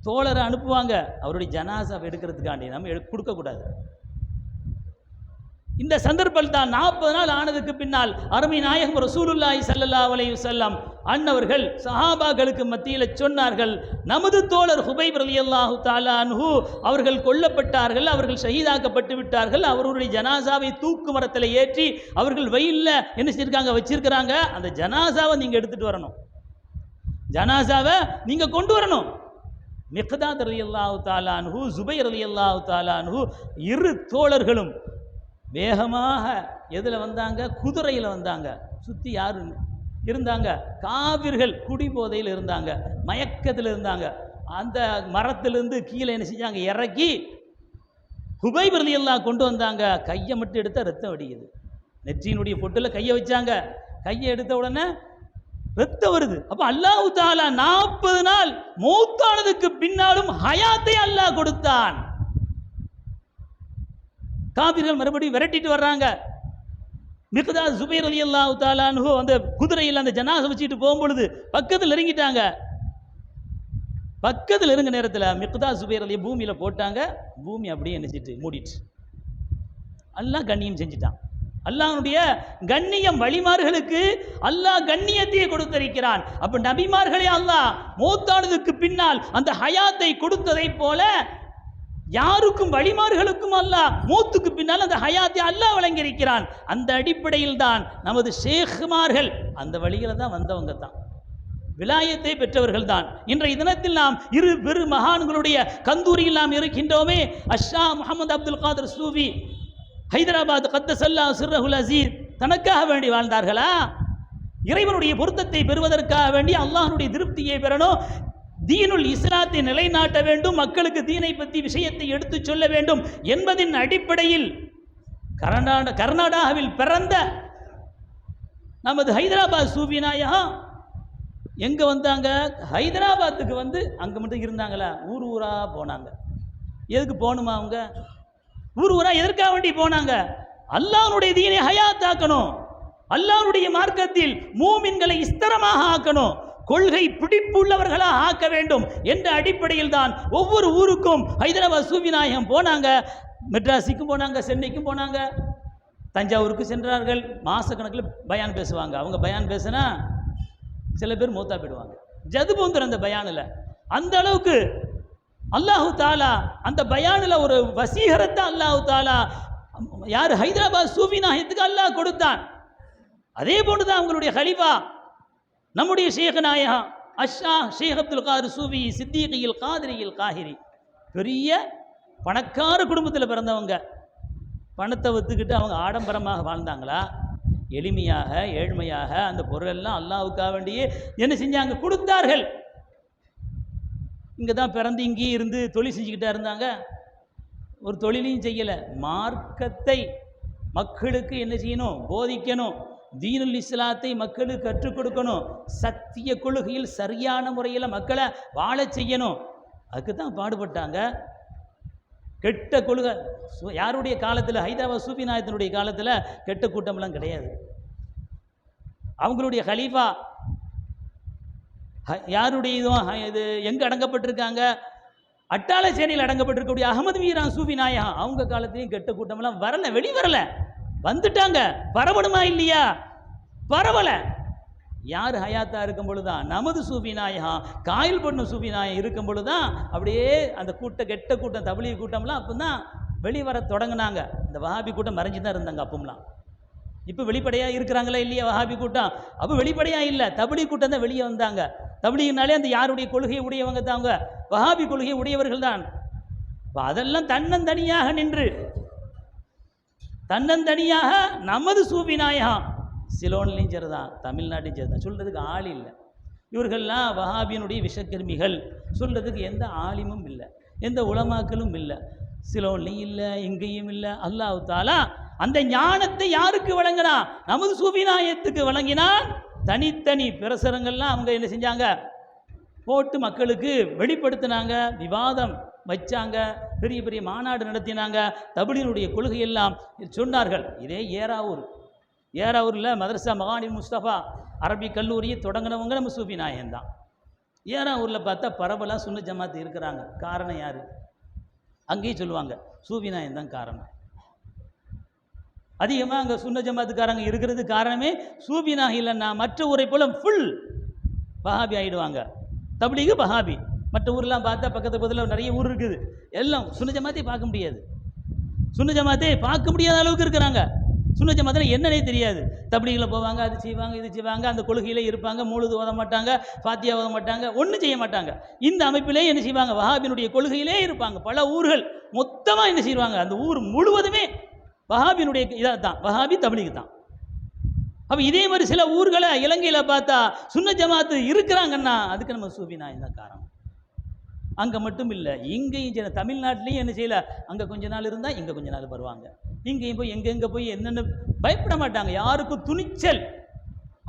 தோழரை அனுப்புவாங்க, அவருடைய ஜனாசாவை எடுக்கிறதுக்காண்டி நம்ம கொடுக்கக்கூடாது. இந்த சந்தர்ப்பத்தில் தான் 40 நாள் ஆனதுக்கு பின்னால் அருமை நாயகம் ரசூலுல்லாஹி ஸல்லல்லாஹு அலைஹி வஸல்லம் அன்னவர்கள் சஹாபாக்களுக்கு மத்தியில் சொன்னார்கள், நமது தோழர் ஹுபைப் ரலியல்லாஹு தஆலா அன்ஹு அவர்கள் கொல்லப்பட்டார்கள், அவர்கள் ஷஹீதாக்கப்பட்டு விட்டார்கள். அவருடைய ஜனாசாவை தூக்கு மரத்தில் ஏற்றி அவர்கள் வெயில்ல என்ன செஞ்சிருக்காங்க, வச்சிருக்கிறாங்க. அந்த ஜனாசாவை நீங்கள் எடுத்துகிட்டு வரணும், ஜனாசாவை நீங்கள் கொண்டு வரணும். மிக்தாத் ரலியல்லாஹு தஆலா அன்ஹு, ஜுபைர் ரலியல்லாஹு தஆலா அன்ஹு, 2 தோழர்களும் வேகமாக எதில் வந்தாங்க, குதிரையில் வந்தாங்க. சுற்றி யார் இருந்தாங்க, காவிர்கள் குடிபோதையில் இருந்தாங்க, மயக்கத்தில் இருந்தாங்க. அந்த மரத்திலிருந்து கீழே என்ன செஞ்சாங்க, இறக்கி ஹுபைப் ரலியல்லாஹு கொண்டு வந்தாங்க. கையை மட்டும் எடுத்தால் ரத்தம் வடிக்குது. நெற்றியினுடைய பொட்டில் கையை வச்சாங்க, கையை எடுத்த உடனே ரத்தம் வருது. அப்போ அல்லாஹ் தஆலா 40 நாள் மௌத்தானதுக்கு பின்னாலும் ஹயாத்தை அல்லாஹ் கொடுத்தான். காபிர்கள் மறுபடியும் விரட்டிட்டு வர்றாங்க. மிக்தாத் ஜுபைர் ரலியல்லாஹு தஆலா அன்ஹு அந்த குதிரையில் அந்த ஜனாஸை வச்சுட்டு போகும்பொழுது பக்கத்தில் இறங்கிட்டாங்க. பக்கத்தில் இருங்க நேரத்தில் மிக்தாத் ஜுபைர் ரலிய பூமியில் போட்டாங்க. பூமி அப்படியே நினைச்சிட்டு மூடிட்டு அல்லாஹ் கண்ணியம் செஞ்சுட்டான். அல்லாஹ்வுடைய கண்ணியம் வழிமார்களுக்கு அல்லாஹ் கண்ணியத்தை கொடுத்திருக்கிறான். அப்ப நபிமார்களே அல்லாஹ் மௌத்தானதுக்கு பின்னால் அந்த ஹயாத்தை கொடுத்ததை போல யாருக்கும் வழிமார்களுக்கும் அல்லாஹ் மௌத்துக்கு பின்னால் அந்த ஹயாத்தை அல்லாஹ் வழங்கியிருக்கிறான். அந்த அடிப்படையில் தான் நமது ஷேഖ்மார்கள் அந்த வழியில தான் வந்தவங்க தான், விலாயத்தை பெற்றவர்கள் தான். இன்றைய தினத்தில் நாம் 2 பெரு மகான்களுடைய கந்தூரியில் நாம் இருக்கின்றோமே. அஷா முஹம்மது அப்துல் காதர் சூஃபி ஹைதராபாத் கத்தஸல்லாஹு சிர்ரஹுல் அஸீஸ் தனக்காக வேண்டி வாழ்ந்தார்களா? இறைவனுடைய பொருத்தத்தை பெறுவதற்காக வேண்டி, அல்லாஹ்வுடைய திருப்தியை பெறணும், தீனுல் இஸ்லாத்தை நிலைநாட்ட வேண்டும், மக்களுக்கு தீனை பற்றி விஷயத்தை எடுத்து சொல்ல வேண்டும் என்பதின் அடிப்படையில் கர்நாடகாவில் பிறந்த நமது ஹைதராபாத் சூஃபி நாயகம் எங்கே வந்தாங்க? ஹைதராபாத்துக்கு வந்து அங்கே மட்டும் இருந்தாங்களா? ஊர் ஊராக போனாங்க. எதுக்கு போகணுமா? அவங்க ஊர் ஊராக எதற்காக வேண்டி போனாங்க? அல்லாஹ்வுடைய தீனை ஹயாத்தாக்கணும், அல்லாஹ்வுடைய மார்க்கத்தில் மூமின்களை ஸ்திரமாக ஆக்கணும், கொள்கை பிடிப்புள்ளவர்களாக ஆக்க வேண்டும் என்ற அடிப்படையில் தான் ஒவ்வொரு ஊருக்கும் ஹைதராபாத் சூஃபி நாயகம் போனாங்க. மெட்ராஸுக்கும் போனாங்க, சென்னைக்கும் போனாங்க, தஞ்சாவூருக்கு சென்றார்கள். மாதக்கணக்கில் பயான் பேசுவாங்க. அவங்க பயான் பேசுனா சில பேர் மூத்தா போயிடுவாங்க. ஜதுபூந்தர் அந்த பயானில் அந்த அளவுக்கு அல்லாஹு தாலா அந்த பயானில் ஒரு வசீகரத்தை அல்லாஹு தாலா யார் ஹைதராபாத் சூஃபி நாயகத்துக்கு அல்லாஹ் கொடுத்தான். அதே போன்றுதான் அவங்களுடைய ஹலீஃபா நம்முடைய ஷேக் நாயகம் அஷா ஷேக் அப்துல் காதிர் சூஃபி சித்திகியில் காதிரியில் காஹிரி, பெரிய பணக்கார குடும்பத்தில் பிறந்தவங்க. பணத்தை ஒத்துக்கிட்டு அவங்க ஆடம்பரமாக வாழ்ந்தாங்களா? எளிமையாக ஏழ்மையாக அந்த பொருளெல்லாம் அல்லாஹ்வுக்காக வேண்டியே என்ன செஞ்சாங்க? கொடுத்தார்கள். இங்கே தான் பிறந்து இங்கேயே இருந்து தொழில் செஞ்சுக்கிட்டா இருந்தாங்க. ஒரு தொழிலையும் செய்யலை. மார்க்கத்தை மக்களுக்கு என்ன செய்யணும்? போதிக்கணும். தீனுல் இஸ்லாத்தை மக்களுக்கு கற்றுக் கொடுக்கணும். சத்திய கொள்கையில் சரியான முறையில் மக்களை வாழ செய்யணும். அதுக்கு தான் பாடுபட்டாங்க. கெட்ட கொள்கை யாருடைய காலத்தில்? ஹைதராபாத் சூஃபி நாயகத்தினுடைய காலத்தில் கெட்ட கூட்டம்லாம் கிடையாது. அவங்களுடைய ஹலீஃபா யாருடைய இது எங்கே அடங்கப்பட்டிருக்காங்க? அட்டாளச்சேனையில் அடங்கப்பட்டிருக்கக்கூடிய அகமது மீரான் சூஃபி நாயகம். அவங்க காலத்திலையும் கெட்ட கூட்டமெல்லாம் வரல, வெளிவரல. வந்துட்டாங்க. பரவணுமா இல்லையா? பரவலை. யார் ஹயாத்தா இருக்கும் பொழுதுதான்? நமது சூஃபி நாயகம் காயில் பண்ண சூஃபி நாயகம் இருக்கும் பொழுதுதான் அப்படியே அந்த கெட்ட கூட்டம் தபிலீ கூட்டம்லாம் அப்போ தான் வெளிவர தொடங்கினாங்க. இந்த வஹாபி கூட்டம் மறைஞ்சு தான் இருந்தாங்க அப்போம்லாம். இப்போ வெளிப்படையாக இருக்கிறாங்களா இல்லையா வஹாபி கூட்டம்? அப்போ வெளிப்படையாக இல்லை, தபிலீ கூட்டம் தான் வெளியே வந்தாங்க. தபிலீனாலே அந்த யாருடைய கொள்கையை உடையவங்க தாங்க, வஹாபி கொள்கையை உடையவர்கள் தான். அதெல்லாம் தன்னந்தனியாக நின்று தன்னந்தனியாக நமது சூஃபி நாயகம் சிலோன்லையும் சரிதான், தமிழ்நாட்டையும் சரிதான், சொல்கிறதுக்கு ஆள் இல்லை. இவர்கள்லாம் வஹாபியினுடைய விஷக்கிருமிகள். சொல்கிறதுக்கு எந்த ஆலிமும் இல்லை, எந்த உலமாக்களும் இல்லை. சிலோன்லையும் இல்லை, எங்கேயும் இல்லை. அல்லாஹ் தாலா அந்த ஞானத்தை யாருக்கு வழங்கினா? நமது சூஃபி நாயகத்துக்கு வழங்கினான். தனித்தனி பிரசுரங்கள்லாம் அவங்க என்ன செஞ்சாங்க? போட்டு மக்களுக்கு வெளிப்படுத்தினாங்க, விவாதம் வச்சாங்க, பெரிய பெரிய மாநாடு நடத்தினாங்க, தபிலீனுடைய கொள்கையெல்லாம் சொன்னார்கள். இதே ஏறாவூரில் மதரசா மகானி முஸ்தபா அரபி கல்லூரியை தொடங்கினவங்க நம்ம சூஃபி நாயகம் தான். ஏறாவூரில் பார்த்தா பரவலாக சுன்ன ஜமாத்து இருக்கிறாங்க. காரணம் யார்? அங்கேயும் சொல்லுவாங்க சூஃபி நாயகம் தான் காரணம். அதிகமாக அங்கே சுன்ன ஜமாத்துக்காரங்க இருக்கிறது காரணமே சூஃபி நாயகம் இல்லைன்னா மற்ற ஊரை போல ஃபுல் வஹாபி ஆகிடுவாங்க. தபிலீகு வஹாபி. மற்ற ஊரெலாம் பார்த்தா பக்கத்தில் நிறைய ஊர் இருக்குது, எல்லாம் சுன்ன ஜமாத்தை பார்க்க முடியாது. சுன்ன ஜமாத்தை பார்க்க முடியாத அளவுக்கு இருக்கிறாங்க. சுன்ன ஜமாத்தில் என்னன்னே தெரியாது. தபிலீகில் போவாங்க, அது செய்வாங்க, இது செய்வாங்க, அந்த கொள்கையிலே இருப்பாங்க, மூழுது ஓத மாட்டாங்க, ஃபாத்தியா ஓத மாட்டாங்க, ஒன்றும் செய்ய மாட்டாங்க. இந்த அமைப்பிலே என்ன செய்வாங்க? வஹாபியினுடைய கொள்கையிலே இருப்பாங்க. பல ஊர்கள் மொத்தமாக என்ன செய்வாங்க? அந்த ஊர் முழுவதுமே வஹாபியினுடைய இதாக தான், வஹாபி தபிலீகு தான். அப்போ இதே மாதிரி சில ஊர்களை இலங்கையில் பார்த்தா சுன்ன ஜமாத்து இருக்கிறாங்கன்னா அதுக்கு நம்ம சூஃபி நாயகம் தான் காரணம். அங்கே மட்டும் இல்லை, இங்கேயும் தமிழ்நாட்டிலையும் என்ன செய்யலை? அங்கே கொஞ்ச நாள் இருந்தால் இங்கே கொஞ்ச நாள் வருவாங்க, இங்கேயும் போய் எங்கெங்கே போய் என்னென்ன பயப்பட மாட்டாங்க. யாருக்கும் துணிச்சல்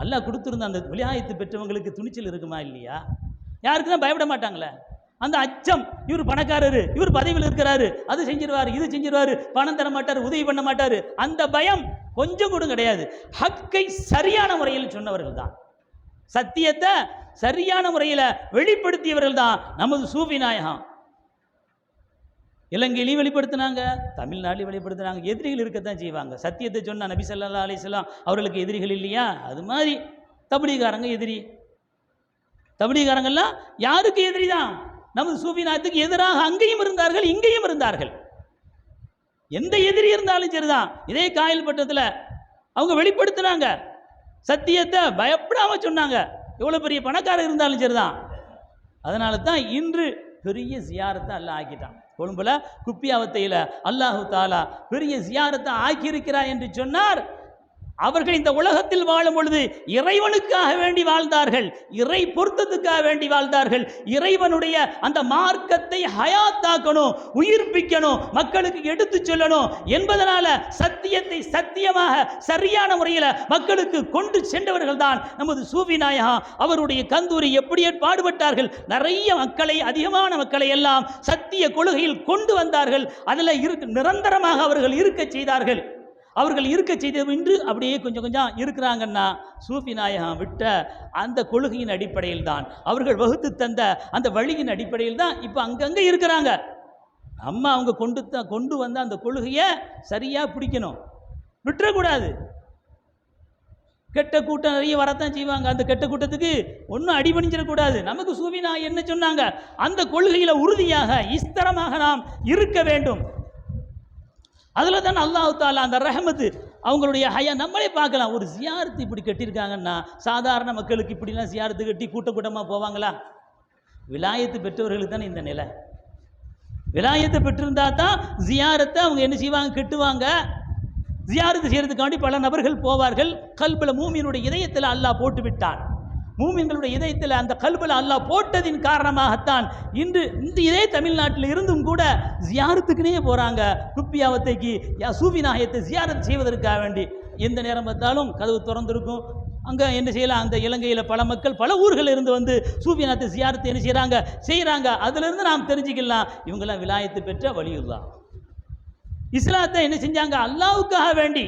அல்லாஹ் கொடுத்துருந்த அந்த விளையாயத்து பெற்றவங்களுக்கு துணிச்சல் இருக்குமா இல்லையா? யாருக்கு தான் பயப்பட மாட்டாங்களே. அந்த அச்சம், இவர் பணக்காரரு, இவர் பதவியில் இருக்கிறாரு, அது செஞ்சிருவார், இது செஞ்சிருவார், பணம் தர மாட்டார், உதவி பண்ண மாட்டார், அந்த பயம் கொஞ்சம் கூட கிடையாது. ஹக்கை சரியான முறையில் சொன்னவர்கள் தான், சத்தியத்தை சரியான முறையில் வெளிப்படுத்தியவர்கள் தான் நமது சூஃபி நாயகம். இலங்கையிலையும் வெளிப்படுத்தினாங்க, தமிழ்நாட்டிலையும் வெளிப்படுத்தினாங்க. எதிரிகள் இருக்கத்தான் செய்வாங்க. சத்தியத்தை சொன்ன நபி ஸல்லல்லாஹு அலைஹி வஸல்லம் அவர்களுக்கு எதிரிகள் இல்லையா? அது மாதிரி தபிலீகாரங்க எதிரி. தபிலீகாரங்கள்லாம் யாருக்கு எதிரி தான்? நமது சூஃபி நாயகத்துக்கு எதிராக அங்கேயும் இருந்தார்கள், இங்கேயும் இருந்தார்கள். எந்த எதிரி இருந்தாலும் சரிதான். இதே காயல்பட்டத்தில் அவங்க வெளிப்படுத்தினாங்க, சத்தியத்தை பயப்படாமல் சொன்னாங்க. எவ்வளோ பெரிய பணக்காரர் இருந்தாலும் சரிதான். அதனால தான் இன்று பெரிய ஜியாரத்தை அல்லாஹ் ஆக்கிட்டான். கொழும்புல குப்பியாவத்தையில் அல்லாஹு தாலா பெரிய ஜியாரத்தை ஆக்கியிருக்கிறார் என்று சொன்னார். அவர்கள் இந்த உலகத்தில் வாழும் பொழுது இறைவனுக்காக வேண்டி வாழ்ந்தார்கள், இறை பொருத்தத்துக்காக வேண்டி வாழ்ந்தார்கள். இறைவனுடைய அந்த மார்க்கத்தை ஹயாத்தாக்கணும், உயிர்ப்பிக்கணும், மக்களுக்கு எடுத்து சொல்லணும் என்பதனால சத்தியத்தை சத்தியமாக சரியான முறையில் மக்களுக்கு கொண்டு சென்றவர்கள் தான் நமது சூஃபி நாயகா. அவருடைய கந்தூரி எப்படி பாடுபட்டார்கள், நிறைய மக்களை, அதிகமான மக்களை எல்லாம் சத்திய கொள்கையில் கொண்டு வந்தார்கள். அதில் நிரந்தரமாக அவர்கள் இருக்க செய்தார்கள். அவர்கள் இருக்க செய்தது இன்று அப்படியே கொஞ்சம் கொஞ்சம் இருக்கிறாங்கன்னா சூஃபி நாயகம் விட்ட அந்த கொள்கையின் அடிப்படையில் தான், அவர்கள் வகுத்து தந்த அந்த வழியின் அடிப்படையில் தான் இப்போ அங்கங்கே இருக்கிறாங்க. நம்ம அவங்க கொண்டு வந்த அந்த கொள்கையை சரியாக பிடிக்கணும், விட்டுறக்கூடாது. கெட்ட கூட்டம் நிறைய வரத்தான் செய்வாங்க, அந்த கெட்ட கூட்டத்துக்கு ஒன்றும் அடிபணிஞ்சிடக்கூடாது. நமக்கு சூஃபி நாயகம் என்ன சொன்னாங்க, அந்த கொள்கையில் உறுதியாக இஸ்தரமாக நாம் இருக்க வேண்டும். அதில் தான் அல்லாஹ் தாலா அந்த ரஹமத்து அவங்களுடைய ஹயா நம்மளே பார்க்கலாம். ஒரு ஜியாரத்து இப்படி கட்டியிருக்காங்கன்னா சாதாரண மக்களுக்கு இப்படிலாம் ஜியாரத்து கட்டி கூட்டமாக போவாங்களா? விலாயத்து பெற்றவர்களுக்கு தானே இந்த நிலை. விலாயத்தை பெற்றிருந்தா தான் ஜியாரத்தை அவங்க என்ன செய்வாங்க, கட்டுவாங்க. ஜியாரத்து செய்யறதுக்காண்டி பல நபர்கள் போவார்கள். கல்புல மூமியினுடைய இதயத்தில் அல்லாஹ் போட்டு விட்டான். மூமின்களுடைய இதயத்தில் அந்த கல்புல அல்லாஹ் போட்டதின் காரணமாகத்தான் இன்று இந்த இதே தமிழ்நாட்டில் இருந்தும் கூட ஜியாரத்துக்குனே போகிறாங்க. குப்பியாவத்தைக்கு சூஃபி நாயகத்தை ஜியாரத் செய்வதற்காக வேண்டி எந்த நேரம் பார்த்தாலும் கதவு திறந்திருக்கும். அங்கே என்ன செய்யலாம், அந்த இலங்கையில் பல மக்கள் பல ஊர்களில் இருந்து வந்து சூஃபி நாயகத்தை ஜியாரத்தை என்ன செய்கிறாங்க. அதிலிருந்து நாம் தெரிஞ்சுக்கலாம் இவங்கெல்லாம் விலாயத்து பெற்ற வலியுல்லா. இஸ்லாத்தை என்ன செஞ்சாங்க, அல்லாஹ்வுக்காக வேண்டி,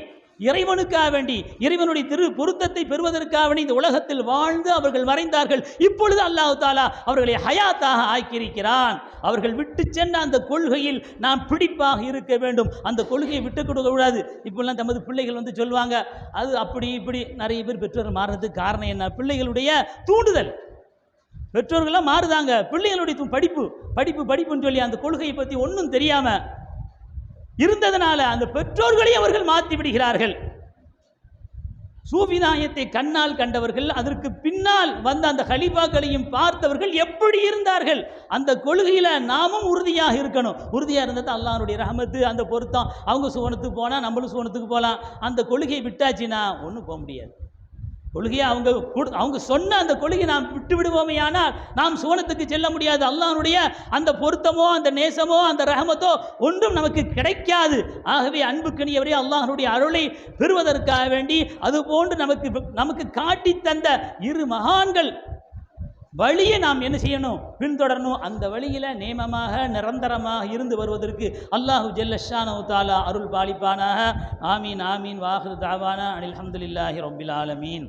இறைவனுக்காக வேண்டி, இறைவனுடைய திரு பொருத்தத்தை பெறுவதற்காக வேண்டி இந்த உலகத்தில் வாழ்ந்து அவர்கள் மறைந்தார்கள். இப்பொழுது அல்லாஹ் தாலா அவர்களை ஹயாத்தாக ஆக்கியிருக்கிறான். அவர்கள் விட்டு சென்ற அந்த கொள்கையில் நாம் பிடிப்பாக இருக்க வேண்டும், அந்த கொள்கையை விட்டு கொடுக்க கூடாது. இப்பெல்லாம் தமது பிள்ளைகள் வந்து சொல்லுவாங்க, அது அப்படி இப்படி. நிறைய பேர் பெற்றோர் மாறுறதுக்கு காரணம் என்ன, பிள்ளைகளுடைய தூண்டுதல். பெற்றோர்கள்லாம் மாறுதாங்க, பிள்ளைகளுடைய படிப்புன்னு சொல்லி அந்த கொள்கையை பற்றி ஒன்றும் தெரியாமல் இருந்ததனால அந்த பெற்றோர்களை அவர்கள் மாற்றி விடுகிறார்கள். சூஃபி நாயகத்தை கண்ணால் கண்டவர்கள், அதற்கு பின்னால் வந்த அந்த கலீஃபாக்களையும் பார்த்தவர்கள் எப்படி இருந்தார்கள். அந்த கொள்கையில் நாமும் உறுதியாக இருக்கணும். உறுதியாக இருந்தது அல்லாஹ்வுடைய ரஹமத்து, அந்த பொருத்தம். அவங்க சுவனத்துக்கு போனால் நம்மளும் சுவனத்துக்கு போகலாம். அந்த கொள்கையை விட்டாச்சுன்னா ஒன்றும் போக முடியாது. கொள்கையை அவங்க சொன்ன அந்த கொள்கையை நாம் விட்டு விடுவோமே ஆனால் நாம் சுவனத்துக்கு செல்ல முடியாது. அல்லாஹ்வுடைய அந்த பொருத்தமோ அந்த நேசமோ அந்த ரஹமத்தோ ஒன்றும் நமக்கு கிடைக்காது. ஆகவே அன்புக்கணியவரே, அல்லாஹ்வுடைய அருளை பெறுவதற்காக வேண்டி அதுபோன்று நமக்கு காட்டி தந்த இரு மகான்கள் வழியை நாம் என்ன செய்யணும், பின்தொடரணும். அந்த வழியில் நேமமாக நிரந்தரமாக இருந்து வருவதற்கு அல்லாஹு ஜல்ல ஷானஹு தஆலா அருள் பாலிப்பானாக. ஆமீன் ஆமீன். வாஹிரு தஅவானா அனில் ஹம்துலில்லாஹி ரப்பில் ஆலமீன்.